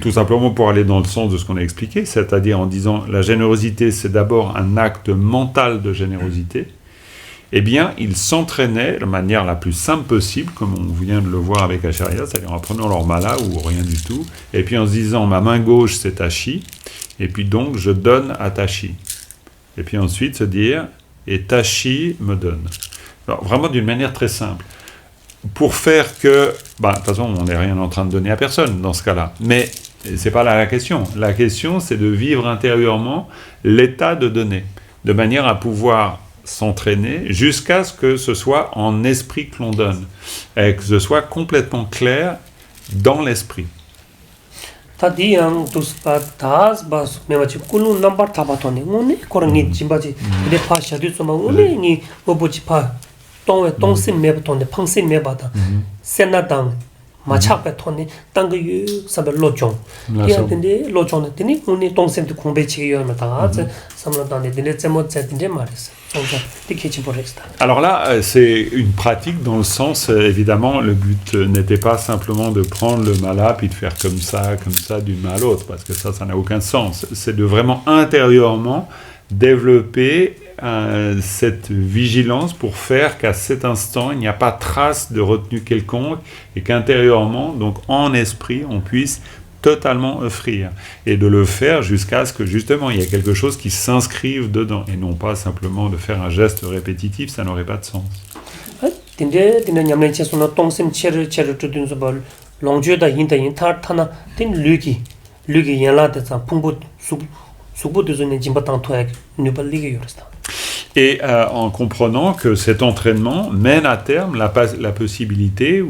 tout simplement pour aller dans le sens de ce qu'on a expliqué, c'est-à-dire en disant la générosité c'est d'abord un acte mental de générosité. eh bien, il s'entraînait de manière la plus simple possible, comme on vient de le voir avec Acharya, c'est-à-dire en prenant leur mala ou rien du tout, et puis en se disant, ma main gauche c'est Tashi, et puis donc je donne à Tashi. Et puis ensuite se dire, et Tashi me donne. Alors, vraiment d'une manière très simple. Pour faire que, de toute façon, on n'est rien en train de donner à personne dans ce cas-là, mais c'est pas là la question. La question, c'est de vivre intérieurement l'état de donner, de manière à pouvoir s'entraîner jusqu'à ce que ce soit en esprit que l'on donne, et que ce soit complètement clair dans l'esprit. Tadiyang duspa tas bas mewachi kulu number tabatone ngone korangi jimbaji de pa shadu soma ngone ni obochi pa tongwe tongsim mebatonde pangsim mebada senadang machakpe tone tangyu sabe lojong ya dinde lojong dine ngone tongsim de kongbe chi yomata samladane dine zemo zedinde maris. Alors là, c'est une pratique dans le sens, évidemment, le but n'était pas simplement de prendre le mala puis de faire comme ça, d'une main à l'autre, parce que ça n'a aucun sens. C'est de vraiment intérieurement développer cette vigilance pour faire qu'à cet instant, il n'y a pas trace de retenue quelconque et qu'intérieurement, donc en esprit, on puisse totalement offrir et de le faire jusqu'à ce que justement il y ait quelque chose qui s'inscrive dedans et non pas simplement de faire un geste répétitif, ça n'aurait pas de sens. Et en comprenant que cet entraînement mène à terme la possibilité,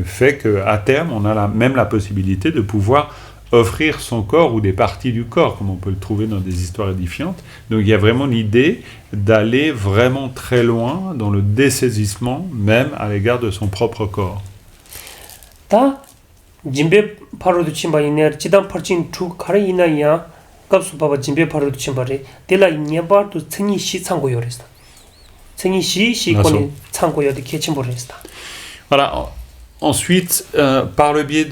fait qu'à terme, on a même la possibilité de pouvoir offrir son corps ou des parties du corps, comme on peut le trouver dans des histoires édifiantes. Donc il y a vraiment l'idée d'aller vraiment très loin dans le dessaisissement, même à l'égard de son propre corps. Voilà. Ensuite, par le biais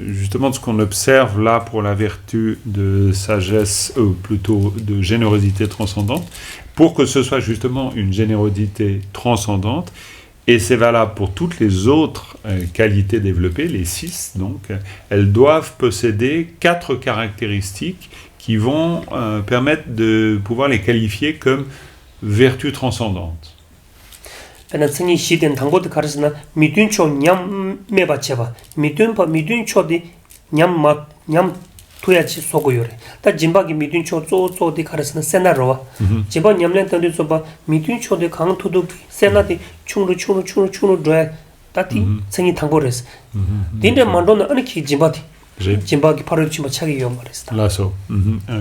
justement de ce qu'on observe là pour la vertu de sagesse, plutôt de générosité transcendante, pour que ce soit justement une générosité transcendante, et c'est valable pour toutes les autres qualités développées, les 6 donc, elles doivent posséder 4 caractéristiques qui vont permettre de pouvoir les qualifier comme vertus transcendantes. tuyachi sogo yore. Ta jimbagi midun cho zo de karasna sena rowa. Jimba nyamlen tande soba midun cho de kang tudu sena de chungru doya tati sengi tangores. Dinde mandona aniki jimbati. Jimbagi paru chima chagi yo mares. Laso.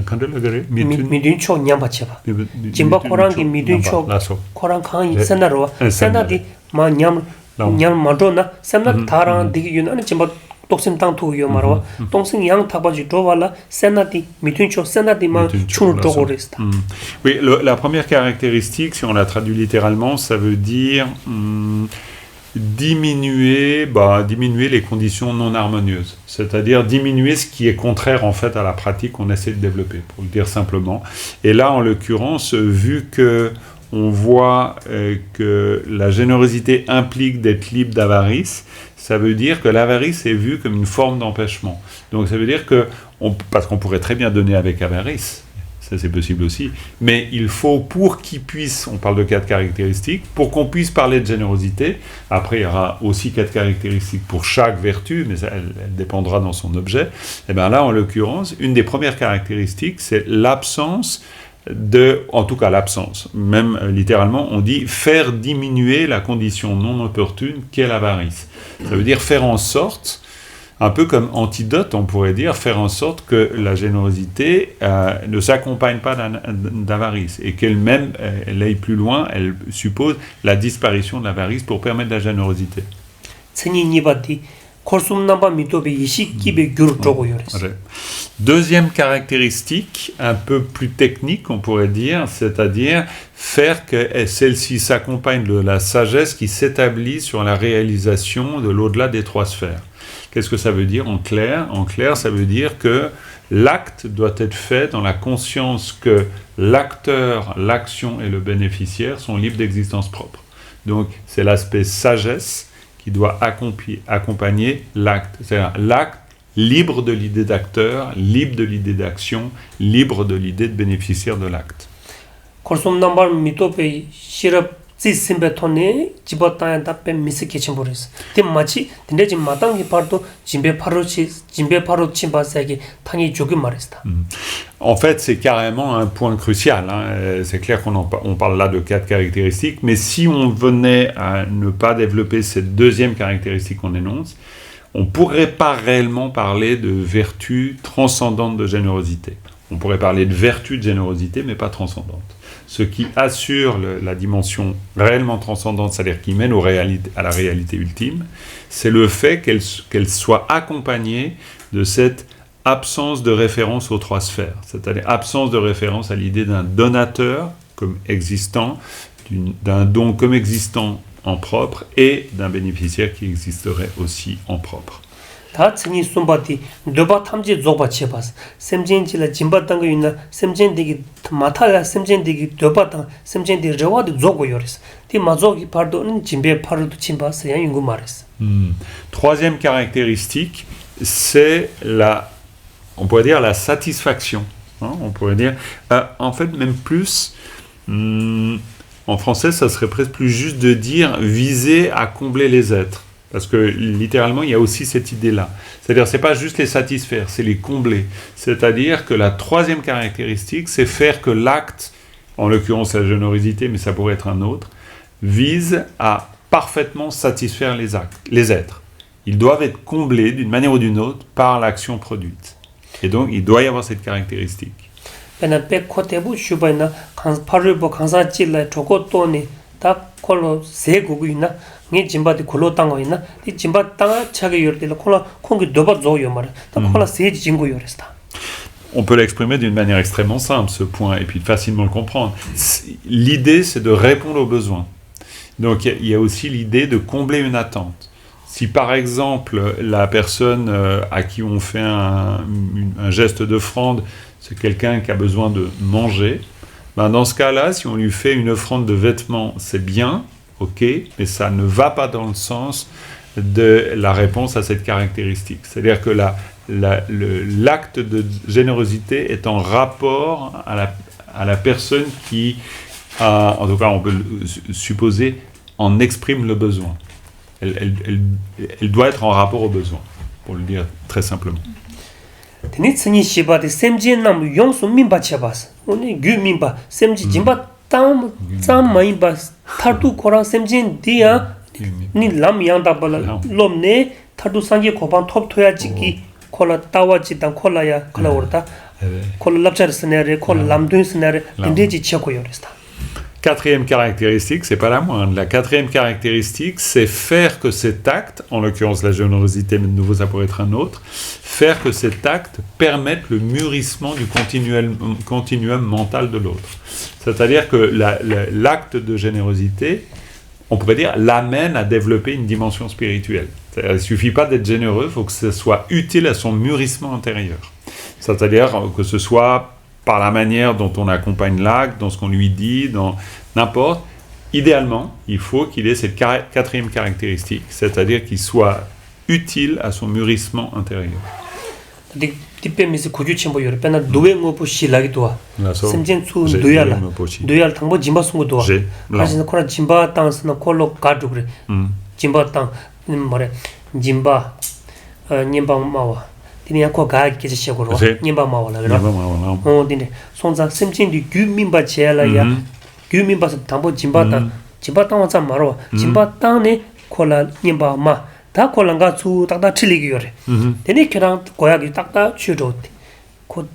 Kandela gare midun cho nyamba cheba. Jimba korangi midun cho korang kang sena rowa. Sena de ma nyam mandona sena tarang digi yun ani jimba 독심 땅투 요마로 동생 양 타바지 도발라 세나디 미튼초 세나디 마 추르 도고레스타. Oui, la première caractéristique, si on la traduit littéralement, ça veut dire diminuer les conditions non harmonieuses, c'est-à-dire diminuer ce qui est contraire en fait à la pratique qu'on essaie de développer, pour le dire simplement. Et là, en l'occurrence, vu que on voit que la générosité implique d'être libre d'avarice, ça veut dire que l'avarice est vue comme une forme d'empêchement. Donc ça veut dire que, parce qu'on pourrait très bien donner avec avarice, ça c'est possible aussi, mais il faut pour qu'il puisse, on parle de 4 caractéristiques, pour qu'on puisse parler de générosité, après il y aura aussi 4 caractéristiques pour chaque vertu, mais elle dépendra dans son objet, et bien là en l'occurrence, une des premières caractéristiques c'est l'absence en tout cas l'absence, même littéralement on dit faire diminuer la condition non opportune qu'est l'avarice. Ça veut dire faire en sorte, un peu comme antidote on pourrait dire, faire en sorte que la générosité ne s'accompagne pas d'avarice et qu'elle-même, elle aille plus loin, elle suppose la disparition de l'avarice pour permettre la générosité. Deuxième caractéristique, un peu plus technique, on pourrait dire, c'est-à-dire faire que celle-ci s'accompagne de la sagesse qui s'établit sur la réalisation de l'au-delà des 3 sphères. Qu'est-ce que ça veut dire en clair? En clair, ça veut dire que l'acte doit être fait dans la conscience que l'acteur, l'action et le bénéficiaire sont libres d'existence propre. Donc, c'est l'aspect sagesse qui doit accompagner l'acte. C'est-à-dire l'acte libre de l'idée d'acteur, libre de l'idée d'action, libre de l'idée de bénéficiaire de l'acte. Korsum number mitope shirap zi simbe tone jiba taya dape misi kechin boris. Tim machi dinde jim matangi pardo jimbe paro chimba sagi tangi jogi marista. En fait, c'est carrément un point crucial. C'est clair on parle là de 4 caractéristiques, mais si on venait à ne pas développer cette deuxième caractéristique qu'on énonce, on ne pourrait pas réellement parler de vertu transcendante de générosité. On pourrait parler de vertu de générosité, mais pas transcendante. Ce qui assure la dimension réellement transcendante, c'est-à-dire qui mène à la réalité ultime, c'est le fait qu'elle soit accompagnée de cette absence de référence aux 3 sphères, c'est-à-dire absence de référence à l'idée d'un donateur comme existant, d'un don comme existant en propre et d'un bénéficiaire qui existerait aussi en propre. 다 증이 숨바디 너바 탐지 조바 쳐봤어. 샘진지라 짐바당 거 있나 샘진디기 마타라 샘진디기 너바당 샘진디 저와도 조고 요레스. 티 마조기 파르도는 짐베 파르도 침바스 야 인구 말레스. Troisième caractéristique, c'est on pourrait dire la satisfaction. On pourrait dire, en fait même plus, en français ça serait presque plus juste de dire viser à combler les êtres. Parce que littéralement, il y a aussi cette idée-là. C'est-à-dire, ce n'est pas juste les satisfaire, c'est les combler. C'est-à-dire que la troisième caractéristique, c'est faire que l'acte, en l'occurrence la générosité, mais ça pourrait être un autre, vise à parfaitement satisfaire les êtres. Ils doivent être comblés d'une manière ou d'une autre par l'action produite. Et donc, il doit y avoir cette caractéristique. ngi jimba de kholo tang ina ti jimba tang chage yor de khola khong doba zo yo mar ta khola se jingo yoresta. On peut l'exprimer d'une manière extrêmement simple, ce point, et puis facilement le comprendre. L'idée, c'est de répondre aux besoins. Donc, il y a aussi l'idée de combler une attente. Si, par exemple, la personne à qui on fait un geste d'offrande, c'est quelqu'un qui a besoin de manger, ben dans ce cas-là, si on lui fait une offrande de vêtements, c'est bien, ok, mais ça ne va pas dans le sens de la réponse à cette caractéristique. C'est-à-dire que l'acte de générosité est en rapport à la personne qui, en tout cas on peut le supposer, en exprime le besoin. Elle doit être en rapport au besoin, pour le dire très simplement. Tenit sini shiba de semji nam yongsu minba chabas. Oni gu minba semji jimba tam maimba tartu koran semjin dia ni lam yangda bala lomne tartu sangi koban top toya jiki kola tawa jidan kola ya kola orta kola lapchar snare kola lamdun snare dendeji cheko yoresta. Quatrième caractéristique, c'est pas la moindre. La quatrième caractéristique, c'est faire que cet acte, en l'occurrence la générosité, mais de nouveau ça pourrait être un autre, faire que cet acte permette le mûrissement du continuum mental de l'autre. C'est-à-dire que l'acte de générosité, on pourrait dire, l'amène à développer une dimension spirituelle. Il ne suffit pas d'être généreux, il faut que ce soit utile à son mûrissement intérieur. C'est-à-dire que ce soit par la manière dont on accompagne l'acte, dans ce qu'on lui dit, dans n'importe. Idéalement, il faut qu'il ait cette quatrième caractéristique, c'est-à-dire qu'il soit utile à son mûrissement intérieur. Tinia ko ga ki je ko ro nimba ma wala ro dine sonza semjin di gu minba chela ya gu minba sa tambo jimba ta wa sa maro jimba ta ne kola nimba ma ta kola nga chu tak da chili gi yore dine kerang ko ya gi tak da chu ro ko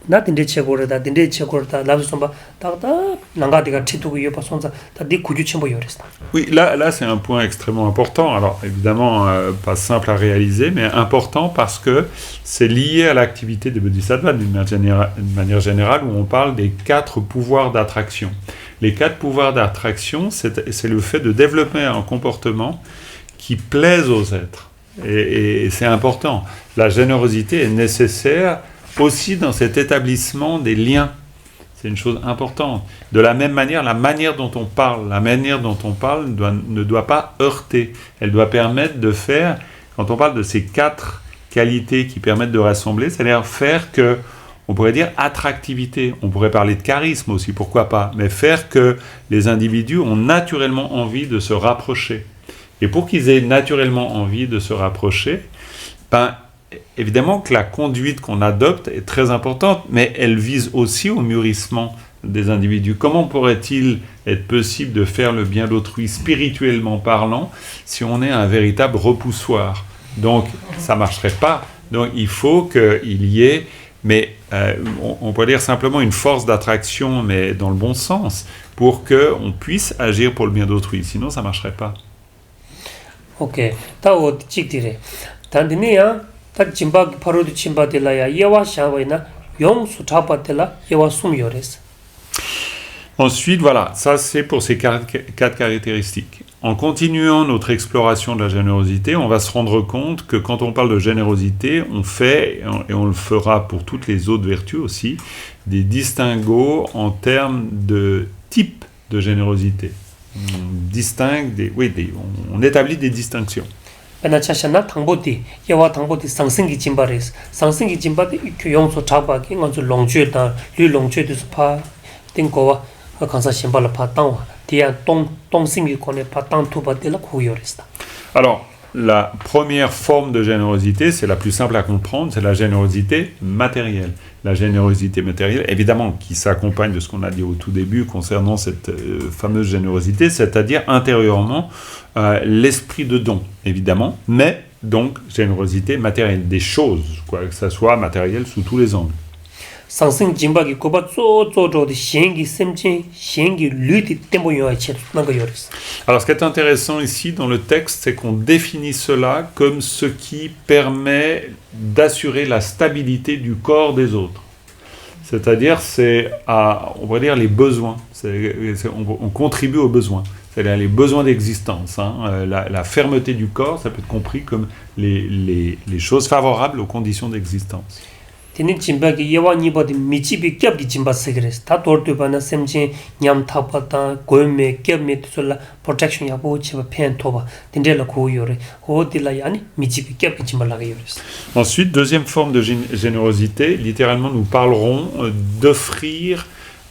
na dinde che ko da dinde che ko da la somba tak da nanga diga chitu gi yo pa sonza ta di kuju chimbo yore sta. Oui, là c'est un point extrêmement important. Alors évidemment, pas simple à réaliser, mais important parce que c'est lié à l'activité des bodhisattvas d'une manière générale, où on parle des 4 pouvoirs d'attraction. Les 4 pouvoirs d'attraction, c'est le fait de développer un comportement qui plaise aux êtres. Et c'est important. La générosité est nécessaire aussi dans cet établissement des liens. C'est une chose importante. De la même manière, la manière dont on parle ne doit pas heurter. Elle doit permettre de faire, quand on parle de ces 4 qualités qui permettent de rassembler, c'est-à-dire faire que, on pourrait dire attractivité, on pourrait parler de charisme aussi, pourquoi pas, mais faire que les individus ont naturellement envie de se rapprocher. Et pour qu'ils aient naturellement envie de se rapprocher, évidemment que la conduite qu'on adopte est très importante, mais elle vise aussi au mûrissement des individus. Comment pourrait-il être possible de faire le bien d'autrui spirituellement parlant si on est un véritable repoussoir? Donc ça ne marcherait pas. Donc il faut qu'il y ait, mais on pourrait dire simplement une force d'attraction, mais dans le bon sens, pour qu'on puisse agir pour le bien d'autrui. Sinon ça ne marcherait pas. Ok. Tao tikdire. Tandiniya ta jimba parodu jimba delaya yewa shawaina yong su tapa dela yewa sum yores. Ensuite, voilà, ça c'est pour ces 4 caractéristiques. En continuant notre exploration de la générosité, on va se rendre compte que quand on parle de générosité, on fait, et on le fera pour toutes les autres vertus aussi, des distinguos en termes de type de générosité. On distingue on établit des distinctions. Benachashana tangbodi yewa tangbodi sangsingi jimbares. Sangsingi jimbade yong su tapa ki nganzu longchue da lu longchue de pa tingowa kansa shimbala pa tangwa. Alors, la première forme de générosité, c'est la plus simple à comprendre, c'est la générosité matérielle. La générosité matérielle, évidemment, qui s'accompagne de ce qu'on a dit au tout début concernant cette fameuse générosité, c'est-à-dire intérieurement l'esprit de don, évidemment, mais donc générosité matérielle, des choses, quoi que ça soit matériel sous tous les angles. 상승 진박이 고바 쪼쪼쪼디 시행기 셈진 시행기 류디 템보 요아치 나가 요레스. Alors ce qui est intéressant ici dans le texte, c'est qu'on définit cela comme ce qui permet d'assurer la stabilité du corps des autres. C'est-à-dire on va dire les besoins, on contribue aux besoins. C'est-à-dire les besoins d'existence. La fermeté du corps, ça peut être compris comme les choses favorables aux conditions d'existence. Tini jimbagi yewa nibadi michibi kyabgi jimba sigres. Ta tortu bana semjin nyam thapa ta goyme kyabme tsola protection yabo chiba pen toba. Tindela ko yore. Ho dila yani michibi kyabgi jimba laga yores. Ensuite, deuxième forme de générosité, littéralement nous parlerons d'offrir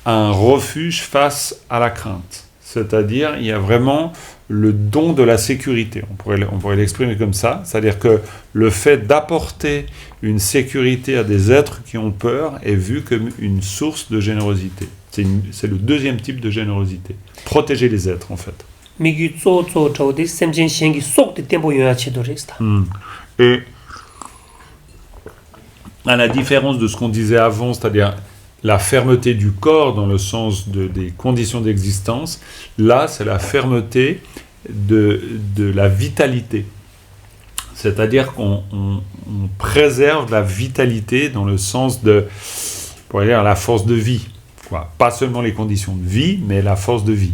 un refuge face à la crainte. C'est-à-dire, il y a vraiment le don de la sécurité. On pourrait l'exprimer comme ça. C'est-à-dire que le fait d'apporter une sécurité à des êtres qui ont peur est vu comme une source de générosité. C'est le deuxième type de générosité. Protéger les êtres, en fait. Et à la différence de ce qu'on disait avant, c'est-à-dire la fermeté du corps dans le sens des conditions d'existence, là c'est la fermeté de la vitalité. C'est-à-dire qu'on préserve la vitalité dans le sens de, pour dire, la force de vie. Quoi. Pas seulement les conditions de vie, mais la force de vie.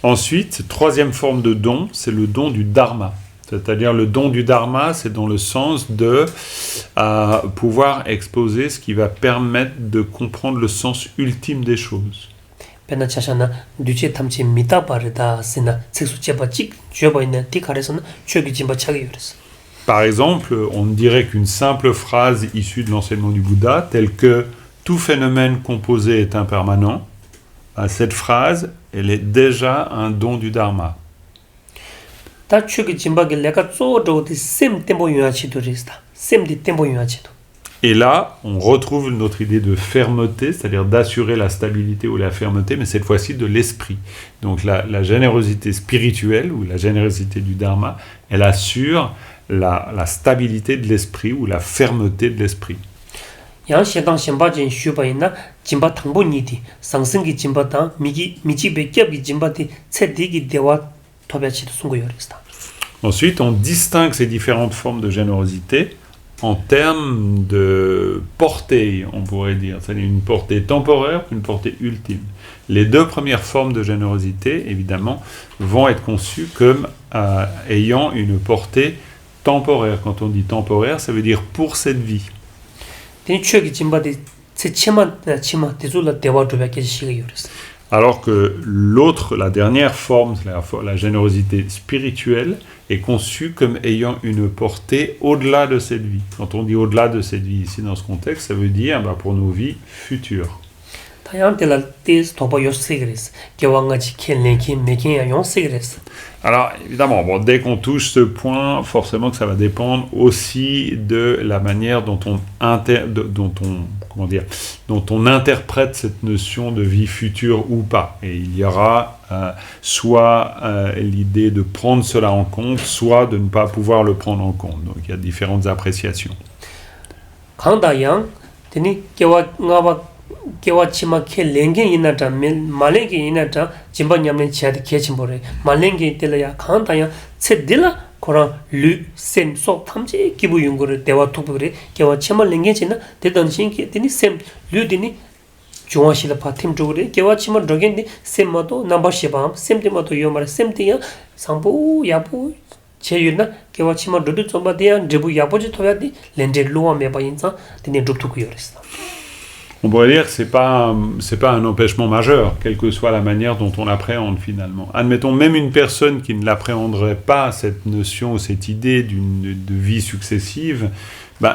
Ensuite, troisième forme de don, c'est le don du dharma. C'est-à-dire le don du dharma, c'est dans le sens de pouvoir exposer ce qui va permettre de comprendre le sens ultime des choses. Par exemple, on dirait qu'une simple phrase issue de l'enseignement du Bouddha, telle que « tout phénomène composé est impermanent », cette phrase, elle est déjà un don du dharma. Et là, on retrouve notre idée de fermeté, c'est-à-dire d'assurer la stabilité ou la fermeté, mais cette fois-ci de l'esprit. Donc la générosité spirituelle ou la générosité du dharma, elle assure la stabilité de l'esprit ou la fermeté de l'esprit. Ensuite, on distingue ces différentes formes de générosité en termes de portée, on pourrait dire, c'est-à-dire une portée temporaire, une portée ultime. Les deux premières formes de générosité, évidemment, vont être conçues comme ayant une portée temporaire. Quand on dit temporaire, ça veut dire pour cette vie. Alors que l'autre, la dernière forme, la générosité spirituelle, est conçue comme ayant une portée au-delà de cette vie. Quand on dit au-delà de cette vie ici dans ce contexte, ça veut dire pour nos vies futures. Alors évidemment, dès qu'on touche ce point, forcément que ça va dépendre aussi de la manière dont on interprète cette notion de vie future ou pas. Et il y aura soit l'idée de prendre cela en compte, soit de ne pas pouvoir le prendre en compte. Donc il y a différentes appréciations. Kewachima ke lenge inata malenge inata jimba nyamne chadi kechimore malenge telaya khantaya sedila koran lu sem so thamje kibu yungore dewa tupure kewachima lenge china dedanshin ke tini sem lu dini joashila pathim tugure kewachima dogen di sem mato number shebam sem de mato yomare sem tiya sambu yapu cheyuna kewachima dodu chomba dia debu yapoji thoyadi lende luwa meba insa tini duptuku yorista. On pourrait dire que c'est pas un empêchement majeur, quelle que soit la manière dont on l'appréhende finalement. Admettons, même une personne qui ne l'appréhenderait pas, cette notion, cette idée de vie successive,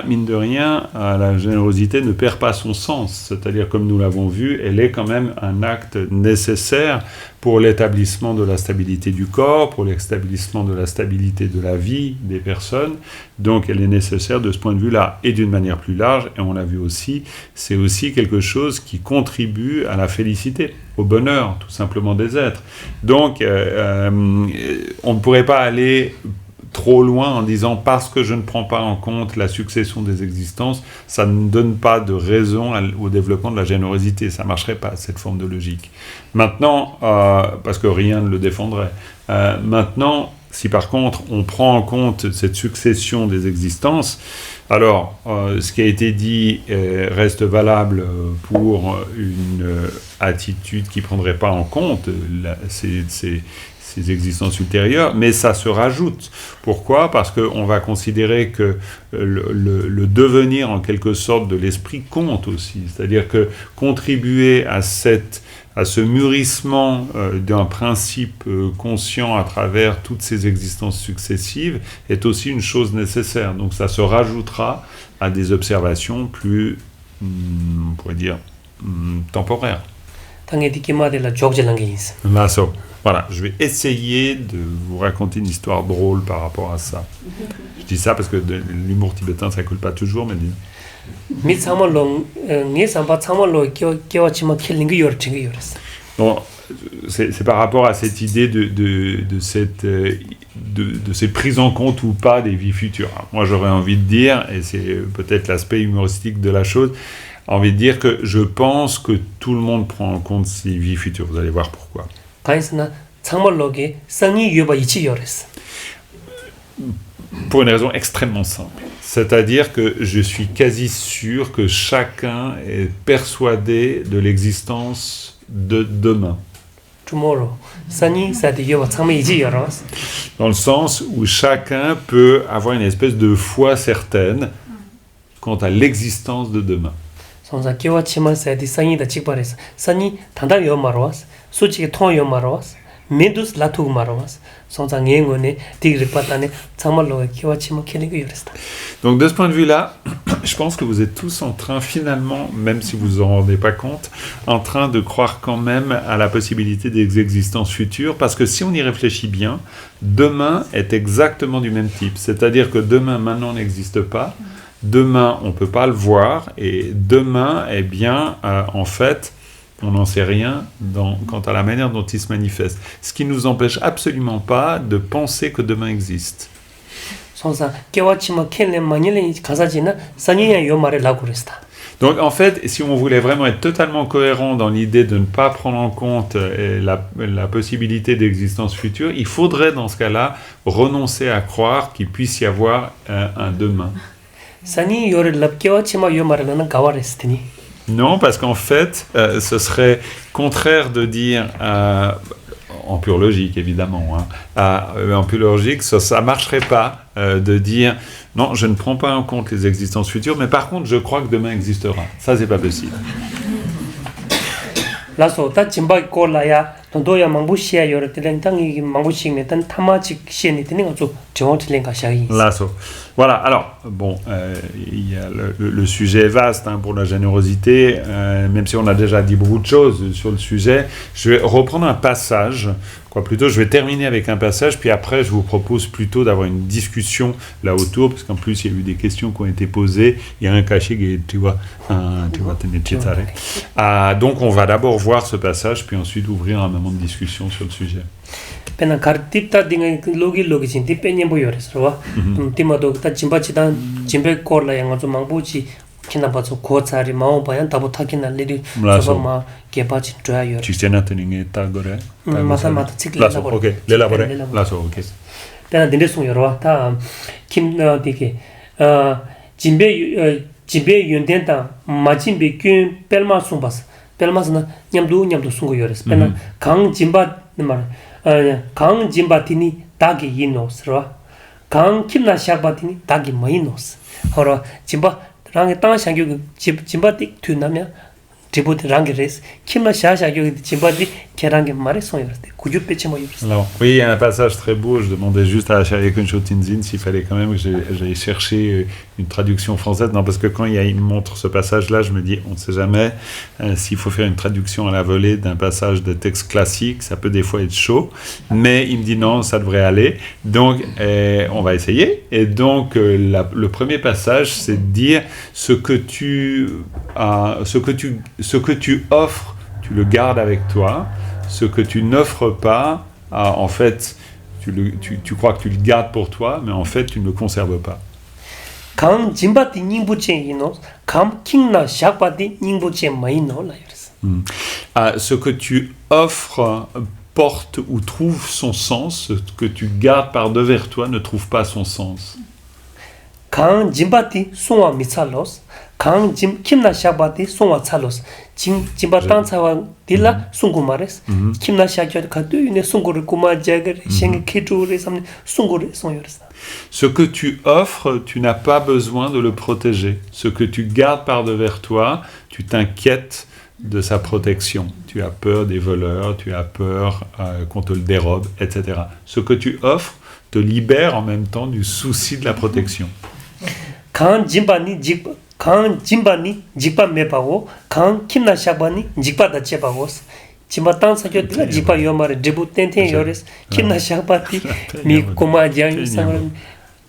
mine de rien, la générosité ne perd pas son sens. C'est-à-dire, comme nous l'avons vu, elle est quand même un acte nécessaire pour l'établissement de la stabilité du corps, pour l'établissement de la stabilité de la vie des personnes. Donc, elle est nécessaire de ce point de vue-là. Et d'une manière plus large, et on l'a vu aussi, c'est aussi quelque chose qui contribue à la félicité, au bonheur, tout simplement des êtres. Donc, on ne pourrait pas aller trop loin en disant parce que je ne prends pas en compte la succession des existences, ça ne donne pas de raison au développement de la générosité. Ça ne marcherait pas, cette forme de logique. Maintenant, parce que rien ne le défendrait. Maintenant, si par contre on prend en compte cette succession des existences, alors ce qui a été dit reste valable pour une attitude qui ne prendrait pas en compte ces existences ultérieures, mais ça se rajoute. Pourquoi ? Parce qu'on va considérer que le devenir en quelque sorte de l'esprit compte aussi. C'est-à-dire que contribuer à ce mûrissement d'un principe conscient à travers toutes ces existences successives est aussi une chose nécessaire. Donc ça se rajoutera à des observations plus, on pourrait dire, temporaires. Voilà, je vais essayer de vous raconter une histoire drôle par rapport à ça. Je dis ça parce que l'humour tibétain, ça ne coule pas toujours, mais... Bon, c'est par rapport à cette idée de ces prises en compte ou pas des vies futures. Alors, moi, j'aurais envie de dire, et c'est peut-être l'aspect humoristique de la chose, envie de dire que je pense que tout le monde prend en compte ces vies futures. Vous allez voir pourquoi. Pour une raison extrêmement simple. C'est-à-dire que je suis quasi sûr que chacun est persuadé de l'existence de demain. Dans le sens où chacun peut avoir une espèce de foi certaine quant à l'existence de demain. Donc de ce point de vue-là, je pense que vous êtes tous en train finalement, même si vous ne vous en rendez pas compte, en train de croire quand même à la possibilité des existences futures, parce que si on y réfléchit bien, demain est exactement du même type. C'est-à-dire que demain, maintenant, n'existe pas. Demain, on ne peut pas le voir, et demain, eh bien, en fait, on n'en sait rien quant à la manière dont il se manifeste. Ce qui ne nous empêche absolument pas de penser que demain existe. Donc en fait, si on voulait vraiment être totalement cohérent dans l'idée de ne pas prendre en compte la possibilité d'existence future, il faudrait dans ce cas-là renoncer à croire qu'il puisse y avoir un demain. Sani yore lapkewa chima yomarana gawarestini. Non, parce qu'en fait, ce serait contraire de dire, en pure logique évidemment, en pure logique, ça ne marcherait pas de dire non, je ne prends pas en compte les existences futures, mais par contre, je crois que demain existera. Ça, c'est pas possible. Laso ta chimba kolaya tondoya mangbushia yore telentangi mangbushing metan tamachik sheni teninga zo telenga shagi. Lasso. Voilà, alors, bon, il y a le sujet est vaste pour la générosité, même si on a déjà dit beaucoup de choses sur le sujet. Je vais reprendre un passage, je vais terminer avec un passage, puis après je vous propose plutôt d'avoir une discussion là autour, parce qu'en plus il y a eu des questions qui ont été posées, il y a un cachet qui tu vois, donc on va d'abord voir ce passage, puis ensuite ouvrir un moment de discussion sur le sujet. Pena kartipta dinga logi sinti penye boyores rawa timado ta chimbachi dan chimbe korla yang zo mangbuchi kina bazo kotsari mao bayan tabo takina ledi ma kebachi twa yor chistena teninge tagore mata chikla labor okay labore laso okay pena dinde sung yorwa ta kim dike jimbe yunden ta majimbe kyun pelma sumbas pelma na nyamdu sungo yores pena kang jimba mar 강 짐바티니 다기 이노스라 강 김나 샤바티니 다기 마이노스 허라 짐바 랑에 땅 샹교 짐바티 튜나면 디보티 랑게 레스 김나 샤샤교 짐바티 케랑게 마레 소요르데 구주 페체 모요르스. Alors oui, il y a un passage très beau, je demandais juste à Charlie Kuncho-Tinzin s'il fallait quand même que j'aille chercher une traduction française. Non, parce que quand il me montre ce passage-là, je me dis, on ne sait jamais s'il faut faire une traduction à la volée d'un passage de texte classique, ça peut des fois être chaud, mais il me dit non, ça devrait aller. Donc, on va essayer. Et donc, le premier passage, c'est de dire ce que tu offres, tu le gardes avec toi. Ce que tu n'offres pas, en fait, tu crois que tu le gardes pour toi, mais en fait, tu ne le conserves pas. Ce que tu offres porte ou trouve son sens, ce que tu gardes par devers toi ne trouve pas son sens. 강 짐바티 송와 미찰로스 강 김나 샤바티 송와 찰로스 짐바 땅차와 딜라 송구마레스 김나 샤교 카드네 송고를 고마자게 셴게 키투레 삼 송고를 송요레스. Ce que tu offres, tu n'as pas besoin de le protéger. Ce que tu gardes par devers toi, tu t'inquiètes de sa protection. Tu as peur des voleurs, tu as peur qu'on te le dérobe, etc. Ce que tu offres te libère en même temps du souci de la protection. 강 짐바니 직바 메바고 강 김나 샤바니 직바 다체바고스 짐바 땅사교 딜라 직바 요마레 데부 텐텐 요레스 김나 샤바티 미 고마장 상은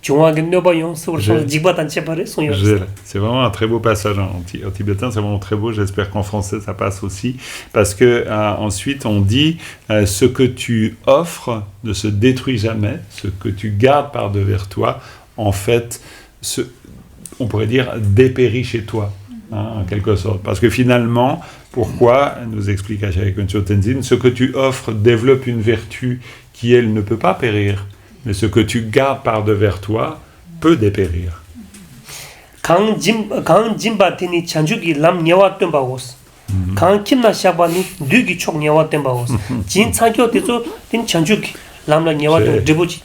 중앙에 너바용 소르 직바 단체바레 소요레스. C'est vraiment un très beau passage en tibétain, c'est vraiment très beau, j'espère qu'en français ça passe aussi parce que ensuite on dit ce que tu offres ne se détruit jamais, ce que tu gardes par devers toi en fait on pourrait dire dépérit chez toi, en quelque sorte. Parce que finalement, pourquoi, nous explique Acharya Kuncho Tenzin, ce que tu offres développe une vertu qui, elle, ne peut pas périr, mais ce que tu gardes par devers toi peut dépérir. 강 짐바티니 찬주기 람 녀왔던 바고스 강 김나 샤바니 뉘기 촉 녀왔던 바고스 진 차교 대조 딘 찬주기 람라 녀왔던 드부지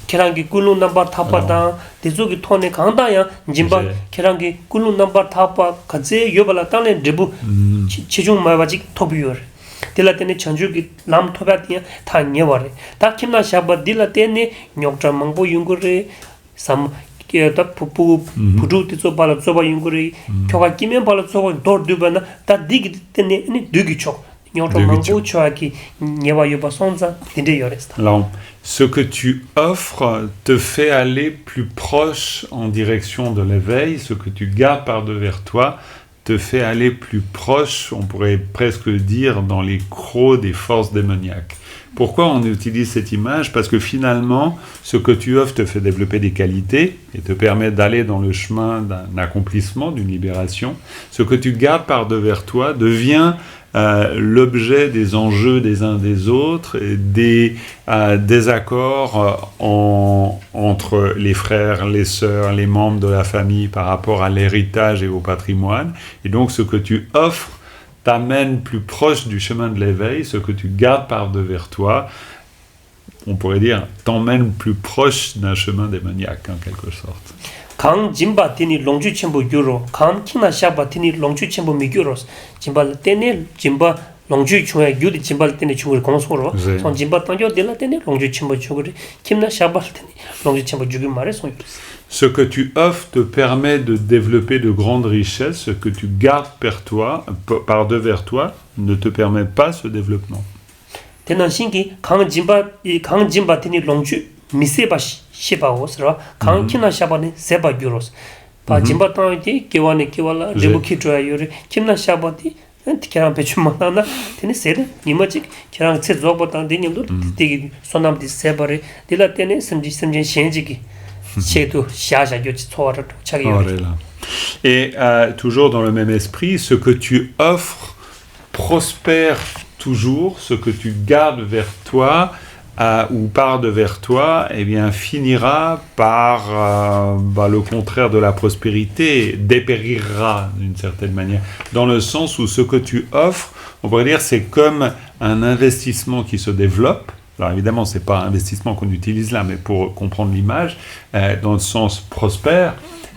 kerangi kulu number thapata tezogi thone khangda jimba kerangi kulu number thapa kaje yobala tane debu chijung mabaji thobiyor dilatene chanjugi lam thobatiya thanye ware ta kimna shabba dilatene nyoktra mangbo yungure sam ke ta pupu pudu tiso bala soba yungure kyoga kimen bala soba dor dubana ta digitene ni dugi chok nyoktra mangbo choaki nyewa yoba sonza dinde yoresta. Ce que tu offres te fait aller plus proche en direction de l'éveil. Ce que tu gardes par devers toi te fait aller plus proche, on pourrait presque dire, dans les crocs des forces démoniaques. Pourquoi on utilise cette image? Parce que finalement, ce que tu offres te fait développer des qualités et te permet d'aller dans le chemin d'un accomplissement, d'une libération. Ce que tu gardes par devers toi devient l'objet des enjeux des uns des autres, et des désaccords entre les frères, les sœurs, les membres de la famille par rapport à l'héritage et au patrimoine. Et donc ce que tu offres t'amène plus proche du chemin de l'éveil, ce que tu gardes par devers toi, on pourrait dire, t'emmène plus proche d'un chemin démoniaque, en quelque sorte. 강 짐바 테니 롱주 첨부 유로 강 키나 샤바 테니 롱주 첨부 미규로스 짐발 테니 짐바 롱주 중에 유디 짐발 테니 중을 공소로 손 짐바 당겨 델라 테니 롱주 첨부 중을 김나 샤바 테니 롱주 첨부 주기 말에 손 Ce que tu offres te permet de développer de grandes richesses. Ce que tu gardes par devers toi ne te permet pas ce développement. 대난 신기 강 짐바 테니 롱주 미세바 시바오스라 강 키나 샤바니 세바 유로스 바 짐바 당디 기와니 기와라 리부키 드라이어리 김나 샤바디 티케랑 배추만나 테니 세르 니마직 케랑 쳇조보탄 디님도 디기 소남디 세바리 딜라테니 심지 신지기 Et toujours dans le même esprit, ce que tu offres prospère toujours, ce que tu gardes vers toi ou par devers toi, eh bien, finira par le contraire de la prospérité, dépérira d'une certaine manière, dans le sens où ce que tu offres, on pourrait dire, c'est comme un investissement qui se développe. Alors évidemment, ce n'est pas un investissement qu'on utilise là, mais pour comprendre l'image, dans le sens prospère,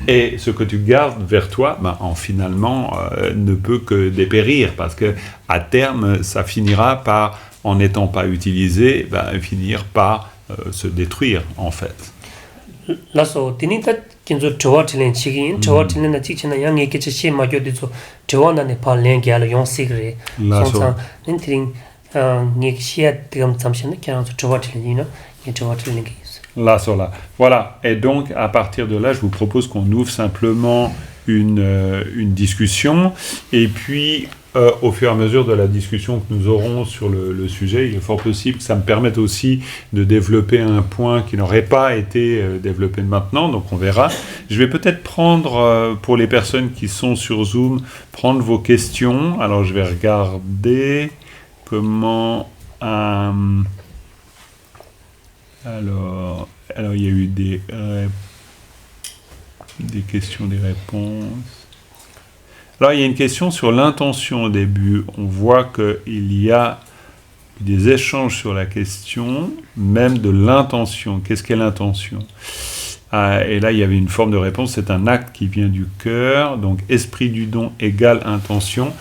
et ce que tu gardes vers toi, finalement, ne peut que dépérir, parce que à terme, ça finira par, en n'étant pas utilisé, finir par se détruire, en fait. 라서 디니타 kinzo chawa tilen chigin chawa tilen na chikchina yang eke che ma gyo de zo chawa na ne pa len gyal yong sigre sonsa nintring ngi xia tigam tsamshin kyang zo chawa tilen yino ngi chawa tilen ngi là sur là. Voilà, et donc à partir de là je vous propose qu'on ouvre simplement une discussion, et puis au fur et à mesure de la discussion que nous aurons sur le sujet, il est fort possible que ça me permette aussi de développer un point qui n'aurait pas été développé maintenant, donc on verra. Je vais peut-être prendre, pour les personnes qui sont sur Zoom, prendre vos questions. Alors je vais regarder comment... Alors il y a eu des questions, des réponses. Alors, il y a une question sur l'intention au début. On voit qu'il y a des échanges sur la question, même de l'intention. Qu'est-ce qu'est l'intention ? Et là, il y avait une forme de réponse. C'est un acte qui vient du cœur. Donc, esprit du don égale intention.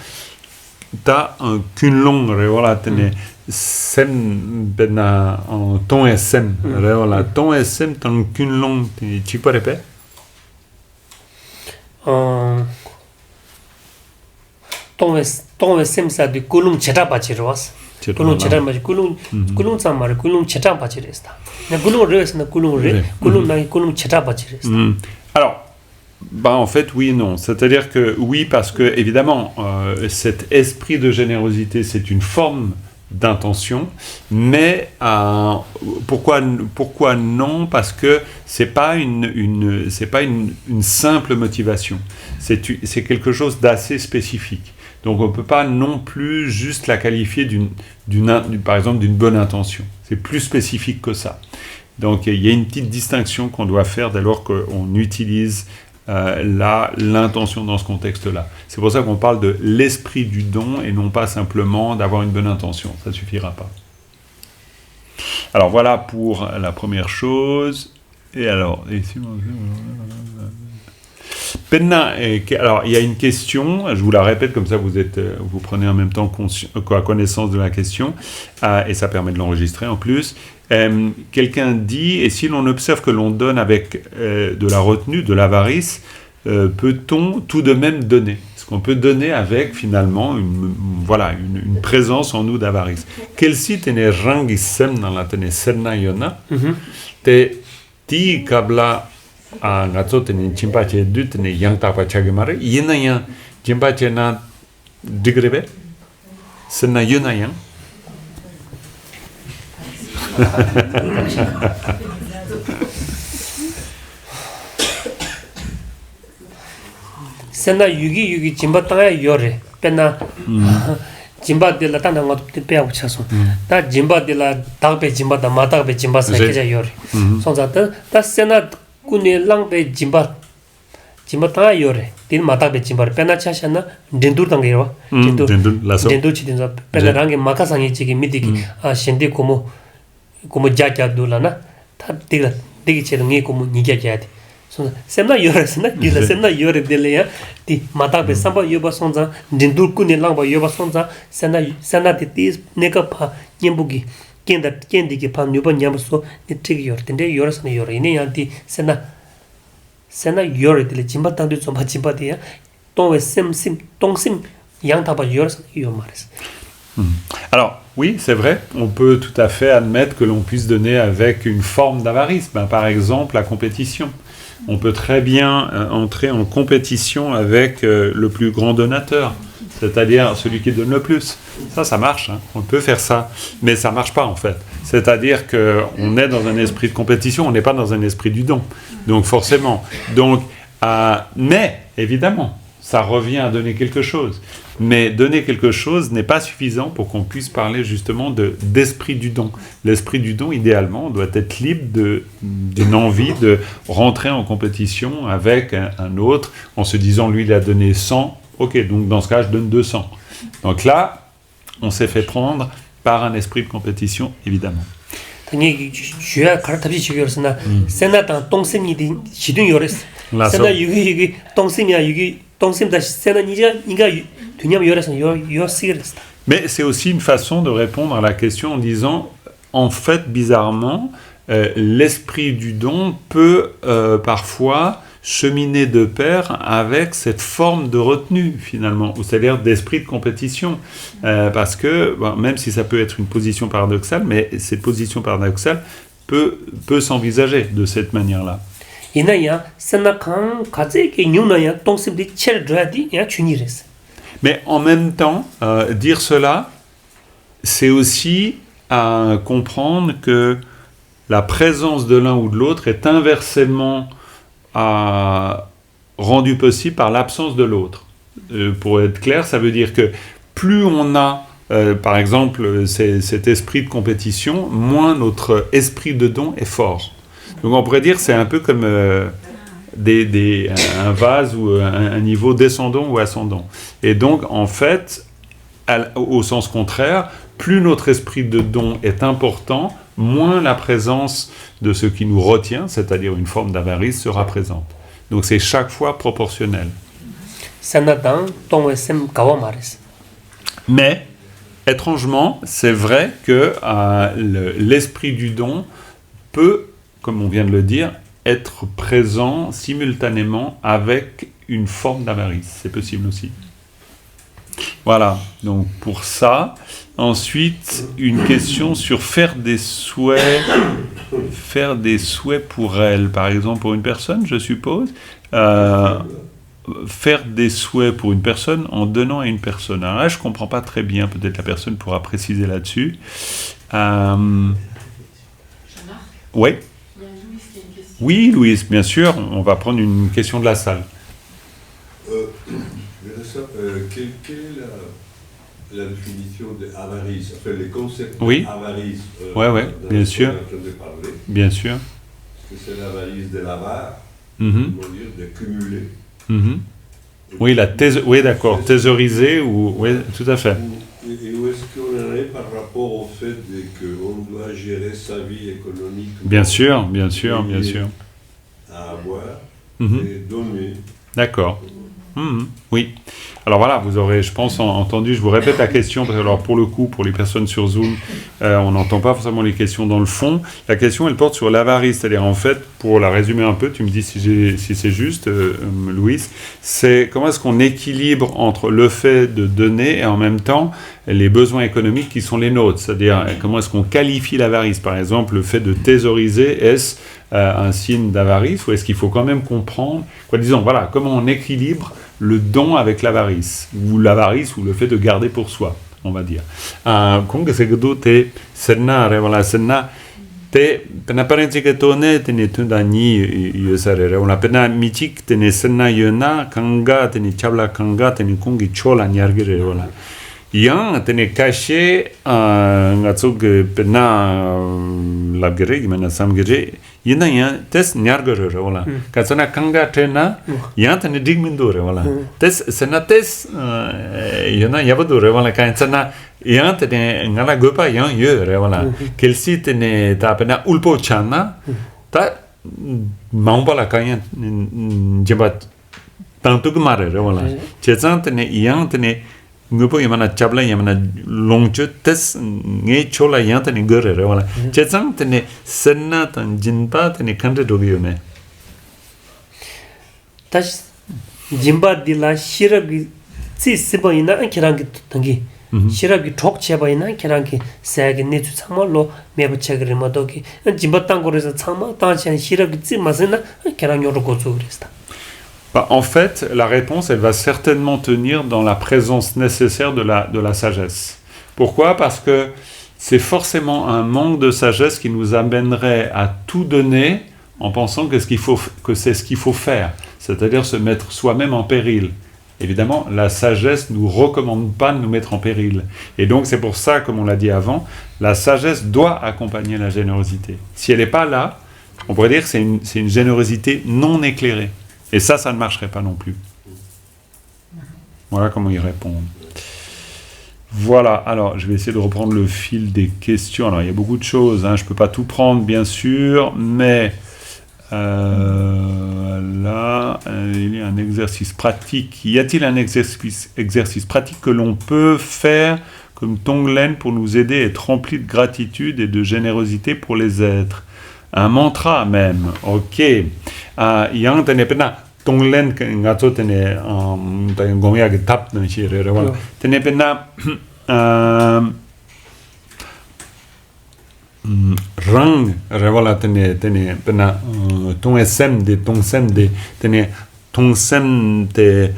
Ta un kunlong, voilà, tenez. Sem bena en ton SM. Voilà, ton SM, ton kunlong. Tu peux répéter ? 동에 셈사디 꿀웅 제다 바치로스 꿀웅 제다 마치 꿀웅 삼마르 꿀웅 제다 바치레스다 나 꿀웅 레스나 꿀웅 레 꿀웅 나이 꿀웅 제다 바치레스다. Alors en fait oui et non, c'est-à-dire que oui parce que évidemment cet esprit de générosité c'est une forme d'intention, mais pourquoi non? Parce que c'est pas une simple motivation, c'est quelque chose d'assez spécifique. Donc on ne peut pas non plus juste la qualifier par exemple d'une bonne intention. C'est plus spécifique que ça. Donc il y a une petite distinction qu'on doit faire dès lors qu'on utilise l'intention dans ce contexte-là. C'est pour ça qu'on parle de l'esprit du don et non pas simplement d'avoir une bonne intention. Ça ne suffira pas. Alors voilà pour la première chose. Et alors... alors il y a une question, je vous la répète comme ça vous prenez en même temps connaissance de la question, et ça permet de l'enregistrer en plus. Quelqu'un dit, et si l'on observe que l'on donne avec de la retenue, de l'avarice, peut-on tout de même donner? Est-ce qu'on peut donner avec finalement une présence en nous d'avarice? Quel site est rangisem dans la tene serna yona te ti kabla a ngazo tene chimpache du tene yang tapa chagemare yena yang chimpache na digrebe serna yona yang senna yugi jimba tanga yore penna jimba de la tanda ngot te pe chaso ta jimba de la dagbe jimba da matagbe jimba sa ke ja yori sonza ta sena kune langbe jimba ta yore tin matagbe jimba pena chashana dendur tangero dendur chidinza pena range makasangi chigi midiki shende komo jaja dulana ta digi chedungi komo nigya jade sonza semna yore semna yore deleya ti matagbe samba yoba sonza dendur kune langba yoba sonza sena ti neka pa nyembugi kendi ki pa nyuba nyamso ni tigi yore tende yore sana yore ine yanti sena yore dele jimba tandu zomba jimba dia tongwe tongsim yang taba yore sana yomares. Alors, oui, c'est vrai, on peut tout à fait admettre que l'on puisse donner avec une forme d'avarisme, par exemple la compétition. On peut très bien entrer en compétition avec le plus grand donateur, c'est-à-dire celui qui donne le plus. Ça marche, hein. On peut faire ça, mais ça marche pas en fait. C'est-à-dire qu'on est dans un esprit de compétition, on n'est pas dans un esprit du don. Donc forcément, mais évidemment, ça revient à donner quelque chose. Mais donner quelque chose n'est pas suffisant pour qu'on puisse parler justement d'esprit du don. L'esprit du don, idéalement, doit être libre d'une envie de rentrer en compétition avec un autre en se disant, lui, il a donné 100, ok, donc dans ce cas, je donne 200. Donc là, on s'est fait prendre par un esprit de compétition, évidemment. Mais c'est aussi une façon de répondre à la question en disant, en fait, bizarrement, l'esprit du don peut parfois cheminer de pair avec cette forme de retenue, finalement, c'est-à-dire d'esprit de compétition. Parce que, même si ça peut être une position paradoxale, mais cette position paradoxale peut s'envisager de cette manière-là. Mais en même temps, dire cela, c'est aussi comprendre que la présence de l'un ou de l'autre est inversement rendue possible par l'absence de l'autre. Pour être clair, ça veut dire que plus on a, par exemple, cet esprit de compétition, moins notre esprit de don est fort. Donc on pourrait dire que c'est un peu comme un vase ou un niveau descendant ou ascendant. Et donc en fait, au sens contraire, plus notre esprit de don est important, moins la présence de ce qui nous retient, c'est-à-dire une forme d'avarice, sera présente. Donc c'est chaque fois proportionnel. Mais, étrangement, c'est vrai que l'esprit du don peut, comme on vient de le dire, être présent simultanément avec une forme d'avarice. C'est possible aussi. Voilà, donc pour ça. Ensuite, une question sur faire des souhaits pour elle. Par exemple, pour une personne, je suppose. Faire des souhaits pour une personne en donnant à une personne. Alors là, je ne comprends pas très bien. Peut-être la personne pourra préciser là-dessus. Oui. Oui, Louise, bien sûr. On va prendre une question de la salle. Quelle est la définition d'avarice, enfin les concepts oui. d'avarice oui, bien sûr. Bien sûr. Est-ce que c'est l'avarice de l'avare, dire de cumuler Oui, oui, d'accord, thésauriser, ou oui, tout à fait. Et où est-ce qu'on en est par rapport au fait qu'on doit gérer sa vie économique? Bien sûr. À avoir et donner. D'accord. Oui. Alors voilà, vous aurez, je pense, entendu, je vous répète la question, parce que alors pour le coup, pour les personnes sur Zoom, on n'entend pas forcément les questions dans le fond. La question, elle porte sur l'avarice, c'est-à-dire en fait, pour la résumer un peu, tu me dis si c'est juste, Louis, c'est comment est-ce qu'on équilibre entre le fait de donner et en même temps les besoins économiques qui sont les nôtres, c'est-à-dire comment est-ce qu'on qualifie l'avarice, par exemple, le fait de thésauriser, est-ce un signe d'avarice ou est-ce qu'il faut quand même comprendre, disons, voilà, comment on équilibre le don avec l'avarice ou le fait de garder pour soi, on va dire. Comunque se tu te sennare, voilà, senna te pena parenzi che tone te ne tundani io sarere una pena michik te ne senna yona kanga te ne chabla kanga te ne kungi chola nyargire voilà. yang tene caché ngatsuk pena labgere gimana samgere yina ya tes nyargere wala katsana kanga tena yang tene digmindore wala tes senates yana yabadore wala katsana yang tene ngala gopa yang yere wala kelsi tene ta pena ulpo chana ta maumba la kanya jebat tanto gmare wala chezan tene yang tene ngupo yamana chabla yamana longchu tes nge chola yang tene gore wala chezan tene senna tan jinpa tene kandre dogione 다시 짐바딜라 시럽이 찌스보이나 키랑기 당기 시럽이 톡체바이나 키랑기 세게 내주 참말로 매부체그리 모도기 짐바 땅고에서 참마 땅chen 시럽이 찌마스나 키랑요로 고조 그랬다. Bah, en fait, la réponse, elle va certainement tenir dans la présence nécessaire de la sagesse. Pourquoi? Parce que c'est forcément un manque de sagesse qui nous amènerait à tout donner en pensant que c'est ce qu'il faut faire, c'est-à-dire se mettre soi-même en péril. Évidemment, la sagesse ne nous recommande pas de nous mettre en péril. Et donc, c'est pour ça, comme on l'a dit avant, la sagesse doit accompagner la générosité. Si elle n'est pas là, on pourrait dire que c'est une générosité non éclairée. Et ça ne marcherait pas non plus. Voilà comment y répondre. Voilà, alors je vais essayer de reprendre le fil des questions. Alors il y a beaucoup de choses, je ne peux pas tout prendre bien sûr, mais là, il y a un exercice pratique. Y a-t-il un exercice pratique que l'on peut faire comme Tonglen pour nous aider à être remplis de gratitude et de générosité pour les êtres? Un mantra même, ok. Yang tene pena Tonglen ngato tene gongya ge tap na chire wala. Tene pena rang revala tene pena tongsem de tene tongsem de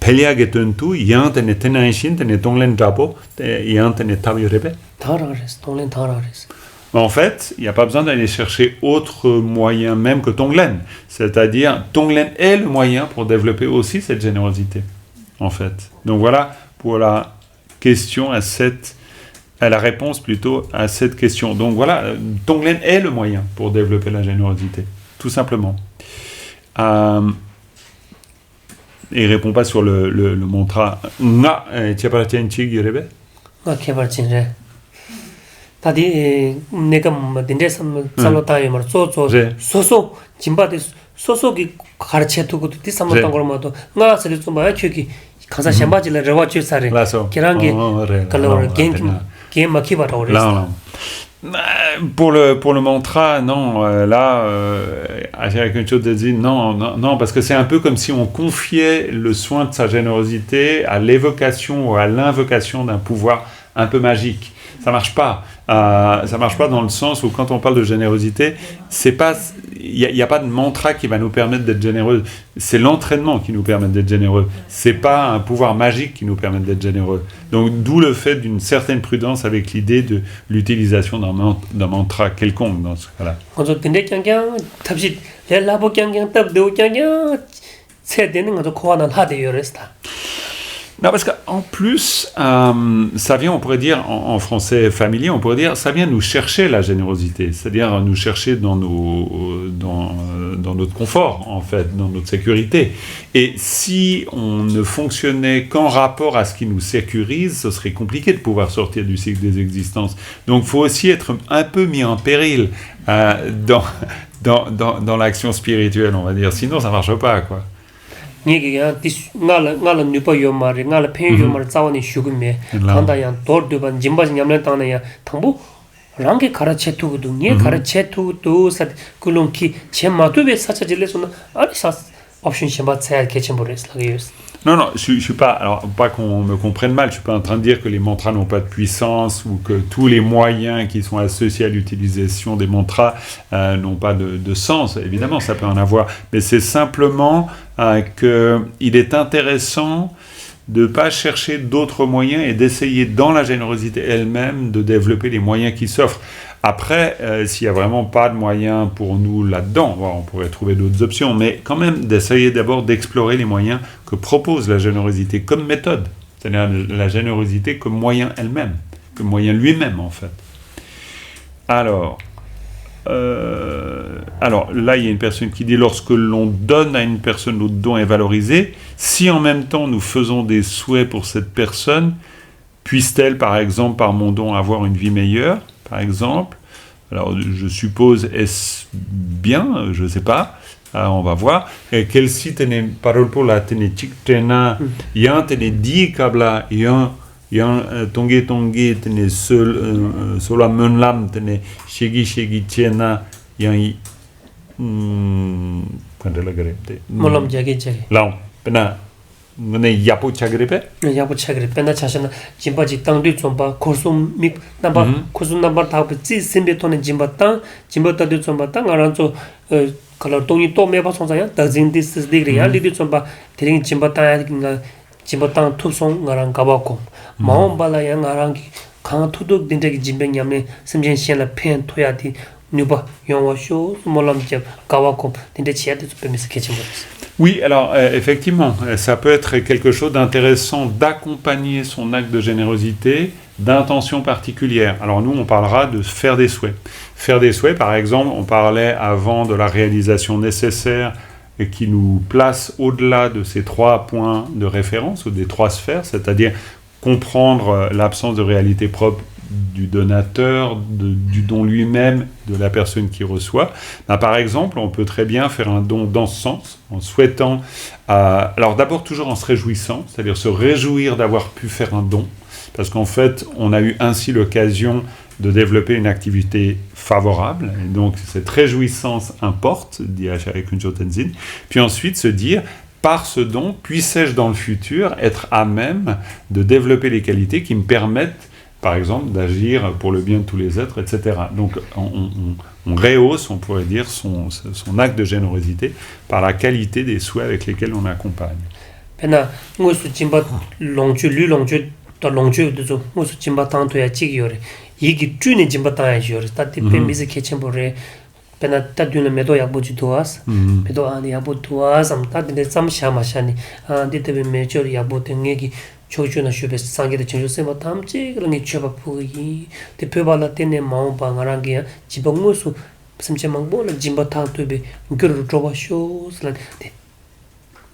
peliage tentu yang tene tenaishin tene Tonglen japo yang tene tabi rebe. 타라레스 Tonglen 타라레스. En fait, il n'y a pas besoin d'aller chercher autre moyen même que Tonglen. C'est-à-dire, Tonglen est le moyen pour développer aussi cette générosité, en fait. Donc voilà pour la question à la réponse plutôt à cette question. Donc voilà, Tonglen est le moyen pour développer la générosité, tout simplement. Et il ne répond pas sur le mantra. Nga, tchaparatien-chig, yerebe? Nga kebarchinre. 다디 내가 딘데 살로타이 말 소소 짐바데 소소기 가르쳐 두고 디 삼었던 걸 모두 나 서리 좀 봐야 켜기 가사 샴바질레 레와치 사레 계란게 칼로르 게 마키바라 오레스. Pour le mantra, non, avec une chose de dire, non, parce que c'est un peu comme si on confiait le soin de sa générosité à l'évocation ou à l'invocation d'un pouvoir un peu magique. Ça marche pas. Ça marche pas dans le sens où quand on parle de générosité, il y a pas de mantra qui va nous permettre d'être généreux. C'est l'entraînement qui nous permet d'être généreux. C'est pas un pouvoir magique qui nous permet d'être généreux. Donc d'où le fait d'une certaine prudence avec l'idée de l'utilisation d'un mantra quelconque dans ce cas-là. Non, parce qu'en plus, ça vient, on pourrait dire, en français familier, on pourrait dire, ça vient nous chercher la générosité, c'est-à-dire nous chercher dans notre confort, en fait, dans notre sécurité. Et si on ne fonctionnait qu'en rapport à ce qui nous sécurise, ce serait compliqué de pouvoir sortir du cycle des existences. Donc, il faut aussi être un peu mis en péril dans l'action spirituelle, on va dire. Sinon, ça ne marche pas, quoi. 니게야 ngala nupa yomari ngala pen yomari zawani shugume tanda yang dorduban jimbaji nyamlen tanda yang tangbo rangi karache tugudu nye karache tugudu sat kulunki che matube sacha jile suna ari sas option shemba tsaya kechembores lagayos. Non, je suis pas, alors pas qu'on me comprenne mal, je suis pas en train de dire que les mantras n'ont pas de puissance ou que tous les moyens qui sont associés à l'utilisation des mantras n'ont pas de sens. Évidemment, ça peut en avoir, mais c'est simplement qu'il est intéressant de ne pas chercher d'autres moyens et d'essayer dans la générosité elle-même de développer les moyens qui s'offrent. Après, s'il n'y a vraiment pas de moyens pour nous là-dedans, on pourrait trouver d'autres options, mais quand même d'essayer d'abord d'explorer les moyens que propose la générosité comme méthode. c'est-à-dire la générosité comme moyen elle-même, comme moyen lui-même en fait. Alors là, il y a une personne qui dit lorsque l'on donne à une personne, notre don est valorisé. Si en même temps nous faisons des souhaits pour cette personne, puisse-t-elle, par exemple, par mon don, avoir une vie meilleure, par exemple? Alors, je suppose, est-ce bien? Je ne sais pas. Alors, on va voir. Quel si tene parole pour la tene chik tena yan tene di kabla yan tonge tene sola menlam tene shegi chena yan kandela garepte molom jage lao pena ngone yapo chagrepe yapo chagre pena chashana jimbaji tangdu chomba khosum mi namba khosum namba thap chi simbe tone jimba ta de chomba ta ngarancho color toni to me ba songsa ya dazin this degree ya li de chomba tering jimba ta thupsong ngarang kabako maom bala ya ngarang khang thuduk dindegi jimbe nyamne simjen shen la pen thoyati nuba yongwa sho molam jab kabako dinde chia de pemis ketchim. Oui, alors effectivement, ça peut être quelque chose d'intéressant d'accompagner son acte de générosité d'intention particulière. Alors nous, on parlera de faire des souhaits. Faire des souhaits, par exemple, on parlait avant de la réalisation nécessaire et qui nous place au-delà de ces 3 points de référence ou des 3 sphères, c'est-à-dire comprendre l'absence de réalité propre du donateur, du don lui-même, de la personne qui reçoit. Par exemple, on peut très bien faire un don dans ce sens, en souhaitant... alors d'abord, toujours en se réjouissant, c'est-à-dire se réjouir d'avoir pu faire un don, parce qu'en fait, on a eu ainsi l'occasion de développer une activité favorable, et donc cette réjouissance importe, dit Acharya Kunjo Tenzin. Puis ensuite, se dire... Par ce don, puisse-je dans le futur être à même de développer les qualités qui me permettent, par exemple, d'agir pour le bien de tous les êtres, etc. Donc, on rehausse, on pourrait dire, son acte de générosité par la qualité des souhaits avec lesquels on accompagne. pena taduna medo yakbo tuas medo ani yakbo tuas am tadine sam shama shani ditebe mechor yakbo tengegi chochuna shube sange de chenjo sema tamchi krangi chaba pugi te pebala tene mau bangarangi jibongusu samche mangbo la jimba tantube nguru troba sho sla de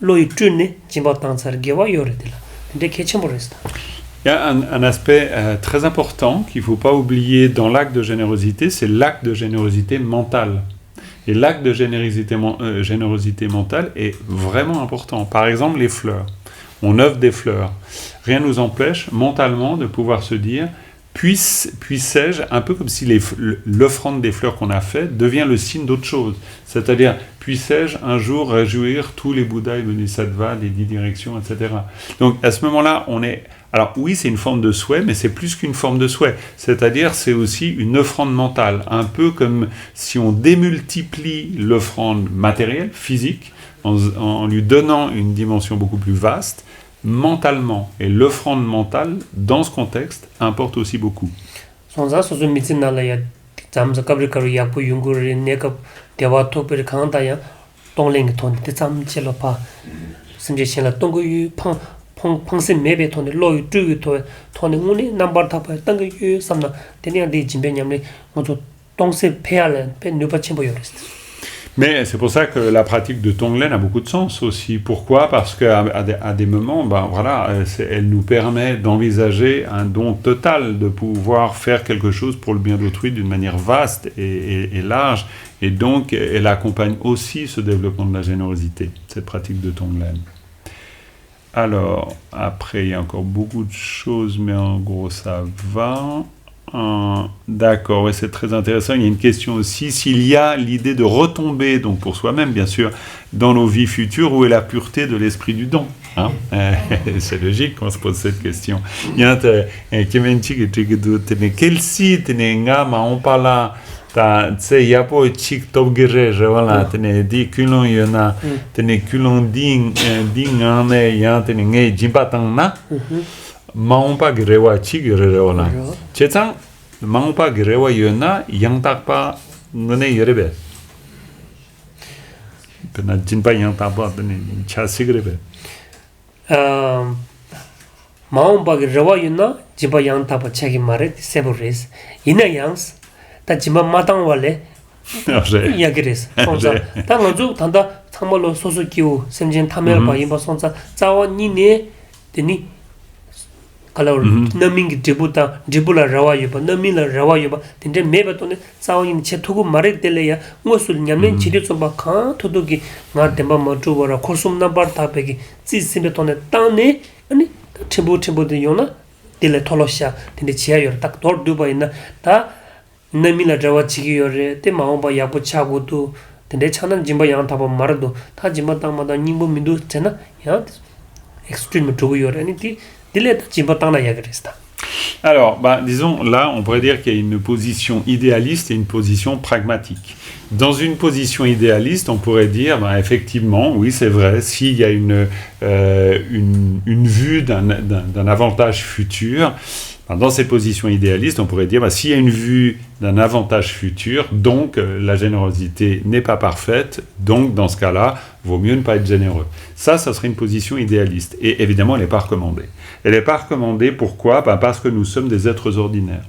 loi tune jimba tansar gewa yoretila de kechemboresta. Il y a un aspect très important qu'il ne faut pas oublier dans l'acte de générosité, c'est l'acte de générosité mentale. Et l'acte de générosité mentale est vraiment important. Par exemple, les fleurs. On offre des fleurs. Rien ne nous empêche mentalement de pouvoir se dire puisse-je, un peu comme si l'offrande des fleurs qu'on a fait devient le signe d'autre chose. C'est-à-dire, puisse-je un jour réjouir tous les Bouddhas et Bodhisattvas des 10 directions, etc. Donc, à ce moment-là, on est... Alors oui, c'est une forme de souhait, mais c'est plus qu'une forme de souhait. C'est-à-dire, c'est aussi une offrande mentale. Un peu comme si on démultiplie l'offrande matérielle, physique, en lui donnant une dimension beaucoup plus vaste, mentalement. Et l'offrande mentale, dans ce contexte, importe aussi beaucoup. Pangsen mebe tone loyu tuyu tone nguni nambar thapa tanga yu samna tenya di jimbe nyamne ngozo tongse peale pe nupa chembo yorest. Mais c'est pour ça que la pratique de Tonglen a beaucoup de sens aussi. Pourquoi ? Parce qu'à des moments, elle nous permet d'envisager un don total, de pouvoir faire quelque chose pour le bien d'autrui d'une manière vaste et large. Et donc, elle accompagne aussi ce développement de la générosité, cette pratique de Tonglen. Alors, après, il y a encore beaucoup de choses, mais en gros, ça va. D'accord, ouais, c'est très intéressant. Il y a une question aussi, s'il y a l'idée de retomber, donc pour soi-même, bien sûr, dans nos vies futures, où est la pureté de l'esprit du don, hein? C'est logique qu'on se pose cette question. Il y a un Kemenchi qui dit, quel site n'est pas là? Ta tse yapo chik top gere wala tene di kulon yona tene kulon ding ane ya tene nge jimpatang na maumpa gerewa chik gere wala chetang maumpa gerewa yona yang takpa ngene yerebe pena jinpa yang takpa tene chasi gerebe 마음바기 러와유나 지바 양타바 책이 말에 세브레스 이나 양스 다 지마 마당 원래 이야기레스 손자 당어주 단다 참말로 소소기우 sem진 타멜 바임바 손자 자원니네 되니 칼로 너밍기 디불라 러와유바 너밍라 러와유바 근데 매바도네 자원이 체토고 말에 될래야 무엇을 냠는 지리좀바 칸 토도기 나 템바 마주버라 코숨나 바타베기 지심베토네 땅네 아니 템보데 요나 딜레 톨로샤 근데 지하요 딱 돌두바이나 다 너밀라 저와 지기요레 때 마음바 야부 차고도 근데 차는 짐바 양타바 말도 다 짐바 땅마다 님보 민도 잖아 야 extreme 조고요레 아니 딜레 짐바 땅나 야그레스다. Alors, disons, là, on pourrait dire qu'il y a une position idéaliste et une position pragmatique. Dans une position idéaliste, on pourrait dire, effectivement, oui, c'est vrai, s'il y a une vue d'un avantage futur, dans cette position idéaliste, on pourrait dire, s'il y a une vue d'un avantage futur, donc la générosité n'est pas parfaite, donc dans ce cas-là, vaut mieux ne pas être généreux. Ça serait une position idéaliste. Et évidemment, elle n'est pas recommandée. Elle n'est pas recommandée, pourquoi ? Parce que nous sommes des êtres ordinaires.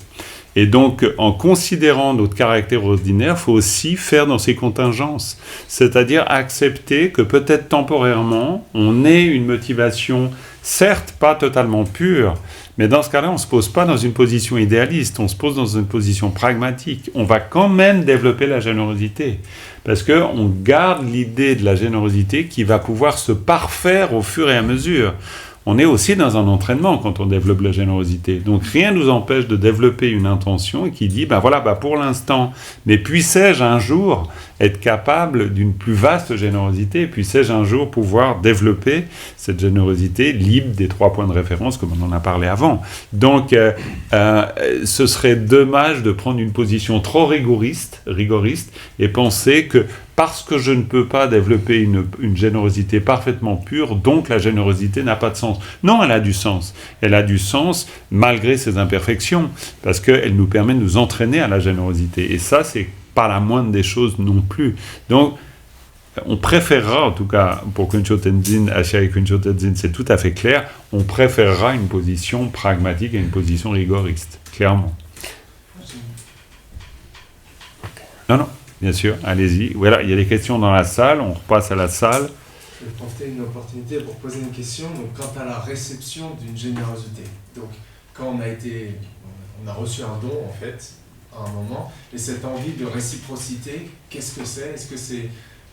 Et donc, en considérant notre caractère ordinaire, il faut aussi faire dans ces contingences. C'est-à-dire accepter que peut-être temporairement, on ait une motivation, certes pas totalement pure, mais dans ce cas-là, on ne se pose pas dans une position idéaliste, on se pose dans une position pragmatique. On va quand même développer la générosité, parce qu'on garde l'idée de la générosité qui va pouvoir se parfaire au fur et à mesure. On est aussi dans un entraînement quand on développe la générosité. Donc rien ne nous empêche de développer une intention qui dit, pour l'instant, mais puissais-je un jour être capable d'une plus vaste générosité, puissais-je un jour pouvoir développer cette générosité libre des 3 points de référence comme on en a parlé avant. Donc ce serait dommage de prendre une position trop rigoriste et penser que parce que je ne peux pas développer une générosité parfaitement pure, donc la générosité n'a pas de sens. Non, elle a du sens. Elle a du sens malgré ses imperfections, parce qu'elle nous permet de nous entraîner à la générosité. Et ça, c'est pas la moindre des choses non plus. Donc, on préférera, en tout cas, pour Kuncho Tenzin, Ashari Kuncho Tenzin, c'est tout à fait clair, on préférera une position pragmatique à une position rigoriste, clairement. Non. Bien sûr, allez-y. Voilà, il y a des questions dans la salle, on repasse à la salle. Je vais profiter d'une opportunité pour poser une question quant à la réception d'une générosité. Donc, quand on a reçu un don, en fait, à un moment, et cette envie de réciprocité, qu'est-ce que c'est ? Est-ce que c'est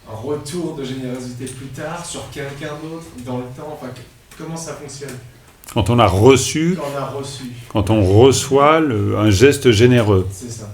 un retour de générosité plus tard, sur quelqu'un d'autre, dans le temps ? Enfin, comment ça fonctionne ? Quand on a reçu, quand on reçoit un geste généreux. C'est ça.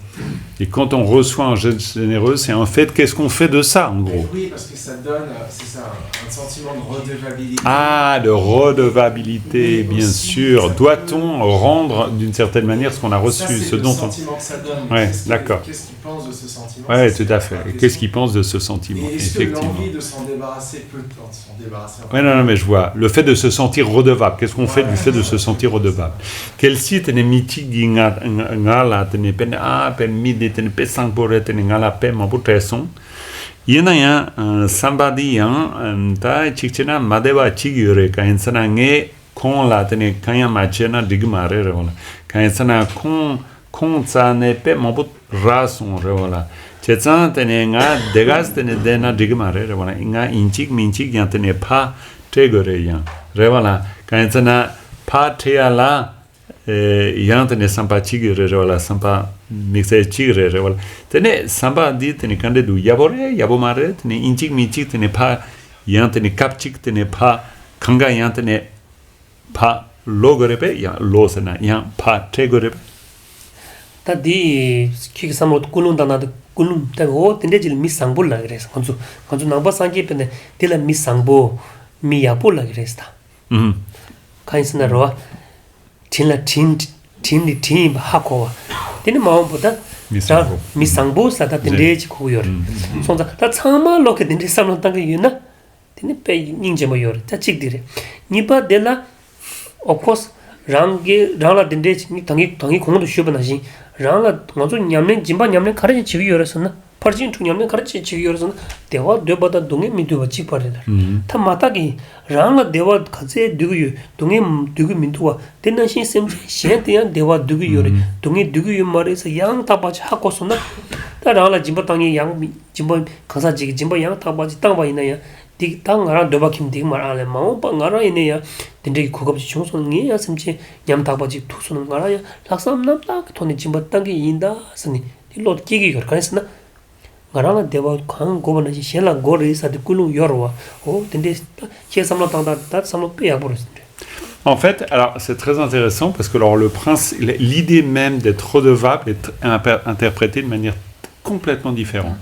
Et quand on reçoit un geste généreux, c'est un fait. Qu'est-ce qu'on fait de ça, en gros ? Oui, parce que ça donne, c'est ça, un sentiment de redevabilité. Ah, de redevabilité, oui, bien aussi, sûr. Doit-on rendre d'une certaine manière ce qu'on a reçu, ça, c'est ce dont on... le sentiment que ça donne. Ouais, d'accord. Qu'est-ce qu'il pense de ce sentiment ? Oui, tout à fait. Qu'est-ce qu'il pense de ce sentiment ? Et est-ce que l'envie de s'en débarrasser peut s'en débarrasser ? Oui, non, mais je vois. Le fait de se sentir redevable. Qu'est-ce qu'on fait du fait de se sentir redevable ? Quel site est mythique ngala tene pen a pen midi tene pe sangpore tene ngala pe mabuteson yena ya somebody ya ta chikchena madeva chigure ka insana nge kon la tene kanya machena digmare revola ka insana kon sa ne pe mabut rason revola chetsan tene nga degas tene dena digmare revola nga inchik minchik ya tene pa tegore ya revola ka insana pa teala yantene sampa chigre revola sampa mixe chigre revola tene sampa di tene kande du yabomare tene inchik minchik tene pa yantene kapchik tene pa kanga yantene pa logorepe ya losena ya pa tegore ta di ki samot kulundana kulum ta ho tende jil mi sangbol lagres kanju namba sangi pene tela mi sangbo mi yapo lagres ta kaisna ro tinla tin hakowa tene maomboda mi sangbo sa ta tende ji kuyor sonza ta chama loke tende samlo tang yuna tene pe ningje mo yor ta chikdire nipa dela of course rangla tende ni tangi kongdo shobana jin rangla ngozo nyamne jimba nyamne kare ji yorasna parjin tu nyamne kharchi chi yorson dewa debada dunge mi dewa chi pare ta mata gi rang dewa khaje dugu dunge dugu min tuwa tenna shin sem shen te dewa dugu yore dunge dugu yu mare sa yang ta ba cha ko sona ta rang la jimba tangi yang jimba khasa ji jimba yang ta ba ji tang ba ina ya dik tang ngara deba kim dik mar ale ma pa ngara ine ya dinde khogab ji chung son ngi ya semche nyam ta ba ji tu son ngara ya laksam nam ta thone jimba tangi inda sani lot kigi gor kansna ngara dewa khang gobana ji shela gori sa de kulu yorwa o dinde che samla tang da samla pe ya boris. En fait, alors c'est très intéressant parce que alors l'idée même d'être redevable est interprétée de manière complètement différente.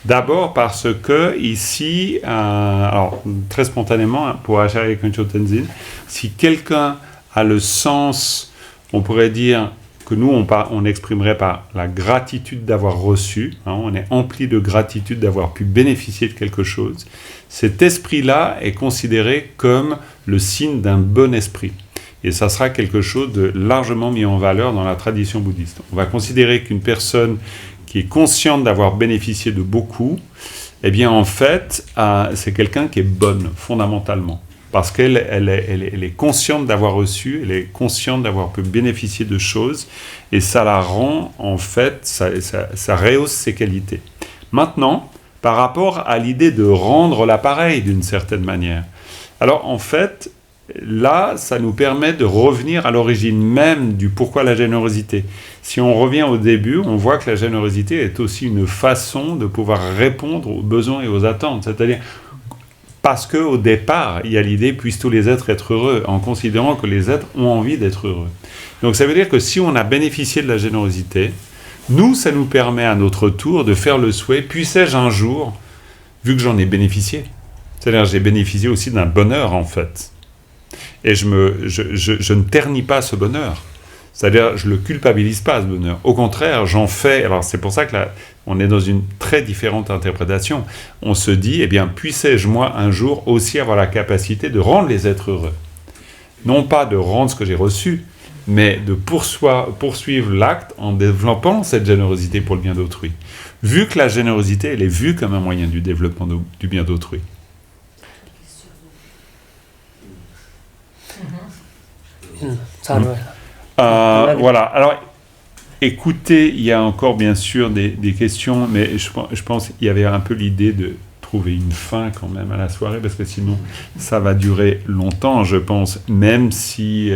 D'abord parce que ici, alors très spontanément pour Acharya Köncho Tenzin, si quelqu'un a le sens, on pourrait dire que nous on exprimerait par la gratitude d'avoir reçu, on est empli de gratitude d'avoir pu bénéficier de quelque chose. Cet esprit-là est considéré comme le signe d'un bon esprit. Et ça sera quelque chose de largement mis en valeur dans la tradition bouddhiste. On va considérer qu'une personne qui est consciente d'avoir bénéficié de beaucoup, eh bien en fait, c'est quelqu'un qui est bonne, fondamentalement. Parce qu'elle est consciente d'avoir reçu, elle est consciente d'avoir pu bénéficier de choses, et ça la rend, en fait, ça rehausse ses qualités. Maintenant, par rapport à l'idée de rendre l'appareil d'une certaine manière, alors en fait, là, ça nous permet de revenir à l'origine même du pourquoi la générosité. Si on revient au début, on voit que la générosité est aussi une façon de pouvoir répondre aux besoins et aux attentes. C'est-à-dire, parce qu'au départ, il y a l'idée, puissent tous les êtres être heureux, en considérant que les êtres ont envie d'être heureux. Donc ça veut dire que si on a bénéficié de la générosité, nous, ça nous permet à notre tour de faire le souhait, puissais-je un jour, vu que j'en ai bénéficié. C'est-à-dire, j'ai bénéficié aussi d'un bonheur, en fait. Et je ne ternis pas ce bonheur. C'est-à-dire, je ne le culpabilise pas, ce bonheur. Au contraire, j'en fais... Alors, c'est pour ça que là, on est dans une très différente interprétation. On se dit, eh bien, puissais-je, moi, un jour, aussi avoir la capacité de rendre les êtres heureux. Non pas de rendre ce que j'ai reçu, mais de poursuivre l'acte en développant cette générosité pour le bien d'autrui. Vu que la générosité, elle est vue comme un moyen du développement du bien d'autrui. Voilà, alors écoutez, il y a encore bien sûr des questions, mais je pense qu'il y avait un peu l'idée de trouver une fin quand même à la soirée, parce que sinon ça va durer longtemps, je pense, même si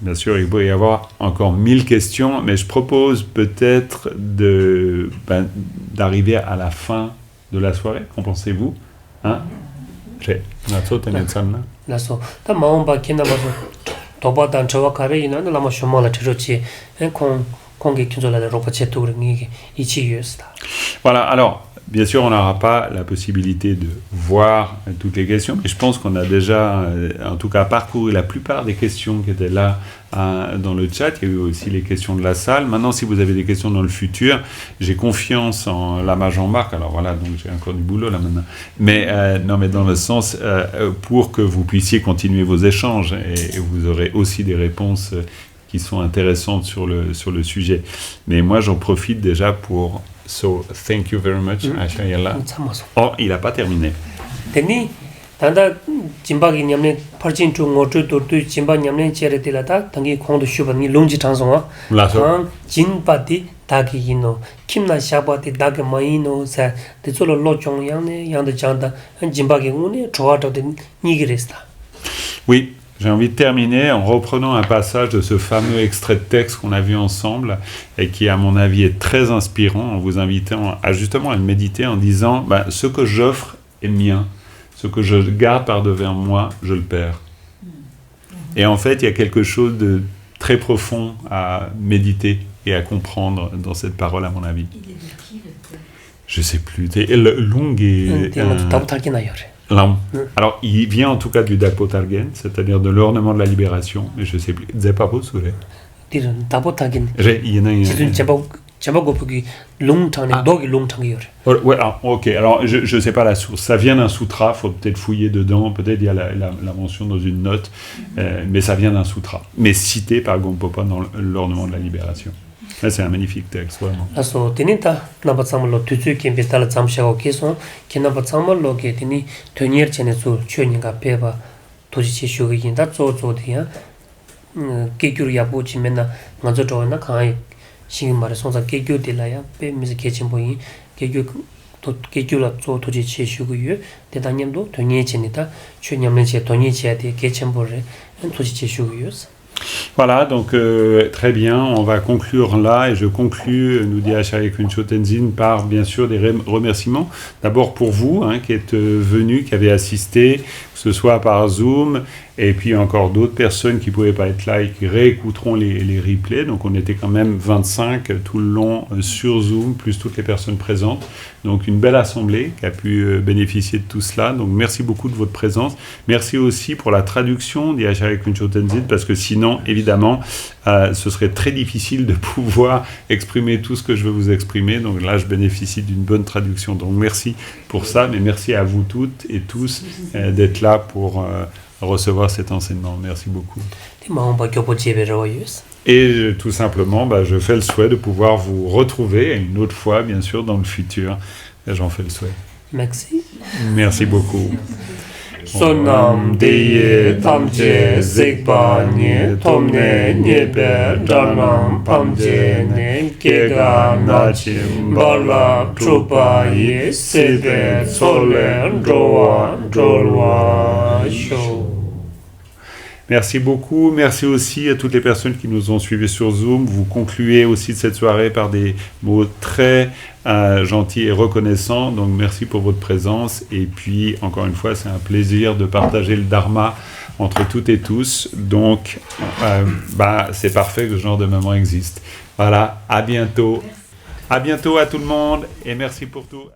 bien sûr il peut y avoir encore 1000 questions, mais je propose peut-être d'arriver à la fin de la soirée. Qu'en pensez-vous, hein? Voilà, alors bien sûr on n'aura pas la possibilité de voir toutes les questions, mais je pense qu'on a déjà en tout cas parcouru la plupart des questions qui étaient là dans le chat. Il y a eu aussi les questions de la salle. Maintenant, si vous avez des questions dans le futur, j'ai confiance en Lama Jean-Marc. Alors voilà, donc j'ai encore du boulot là maintenant. Mais non, mais dans le sens pour que vous puissiez continuer vos échanges et vous aurez aussi des réponses qui sont intéressantes sur le sujet. Mais moi, j'en profite déjà pour... So, thank you very much, Acharya. Oh, il n'a pas terminé. Tanda jimbagi nyamne parjin tu ngotu tu jimba nyamne chere tilata tangi khondu shubani lungji transonga jinpati dagi yino kimna shabati dagi maino sa de solo lochong yangne yanda janda jimbagi ngune choata de nigiresta. Oui, j'ai envie de terminer en reprenant un passage de ce fameux extrait de texte qu'on a vu ensemble et qui, à mon avis, est très inspirant, en vous invitant justement à le méditer en disant ce que j'offre est mien. Ce que je garde par devers moi, je le perds. Et en fait, il y a quelque chose de très profond à méditer et à comprendre dans cette parole, à mon avis. Il est de qui, le texte? Je ne sais plus. Lung et... Alors, il vient en tout cas du Dakpo Targen, c'est-à-dire de l'ornement de la libération, mais je ne sais plus. Zepapo Sure. Ouais, ok, alors je ne sais pas la source. Ça vient d'un sutra, il faut peut-être fouiller dedans, peut-être il y a la mention dans une note, mais ça vient d'un sutra, mais cité par Gompopa dans l'ornement de la libération. Ouais, c'est un magnifique texte, vraiment. Aso tini ta namba tsamalo tuzu kimbe tala tsamshago keson ki namba tsamalo ke tini tonyer chene su chyo nyinga peba toji che shuga yin da zo zo di ya kegyur yabu chi mena nga zo zhawa na kaa shingi mara sonsa kegyur di la ya pe mizi kechenpo yin kegyur la zo toji che shuga yu de da nyamdo tonyer chene ta chyo nyamlen che tonyer che di kechenpo re toji che shuga yu. Voilà, donc très bien, on va conclure là, et je conclus, nous dit Acharya Kuncho Tenzin, par bien sûr des remerciements. D'abord pour vous, qui êtes venus, qui avez assisté, que ce soit par Zoom, et puis encore d'autres personnes qui ne pouvaient pas être là et qui réécouteront les replays. Donc on était quand même 25 tout le long sur Zoom, plus toutes les personnes présentes. Donc une belle assemblée qui a pu bénéficier de tout cela. Donc merci beaucoup de votre présence. Merci aussi pour la traduction d'Acharya Kuncho Tenzin, parce que sinon, évidemment, ce serait très difficile de pouvoir exprimer tout ce que je veux vous exprimer. Donc là, je bénéficie d'une bonne traduction. Donc merci pour ça, mais merci à vous toutes et tous d'être là pour recevoir cet enseignement. Merci beaucoup. Et tout simplement, je fais le souhait de pouvoir vous retrouver une autre fois, bien sûr, dans le futur. J'en fais le souhait. Merci. Merci beaucoup. Sonam deye tamje zekpa nye tomne nyebe dhanam pamje ne kega nachim bala trupa ye sebe solen drowa show. Merci beaucoup. Merci aussi à toutes les personnes qui nous ont suivis sur Zoom. Vous concluez aussi de cette soirée par des mots très gentils et reconnaissants. Donc, merci pour votre présence. Et puis, encore une fois, c'est un plaisir de partager le Dharma entre toutes et tous. Donc, c'est parfait que ce genre de moment existe. Voilà, à bientôt. À bientôt à tout le monde et merci pour tout.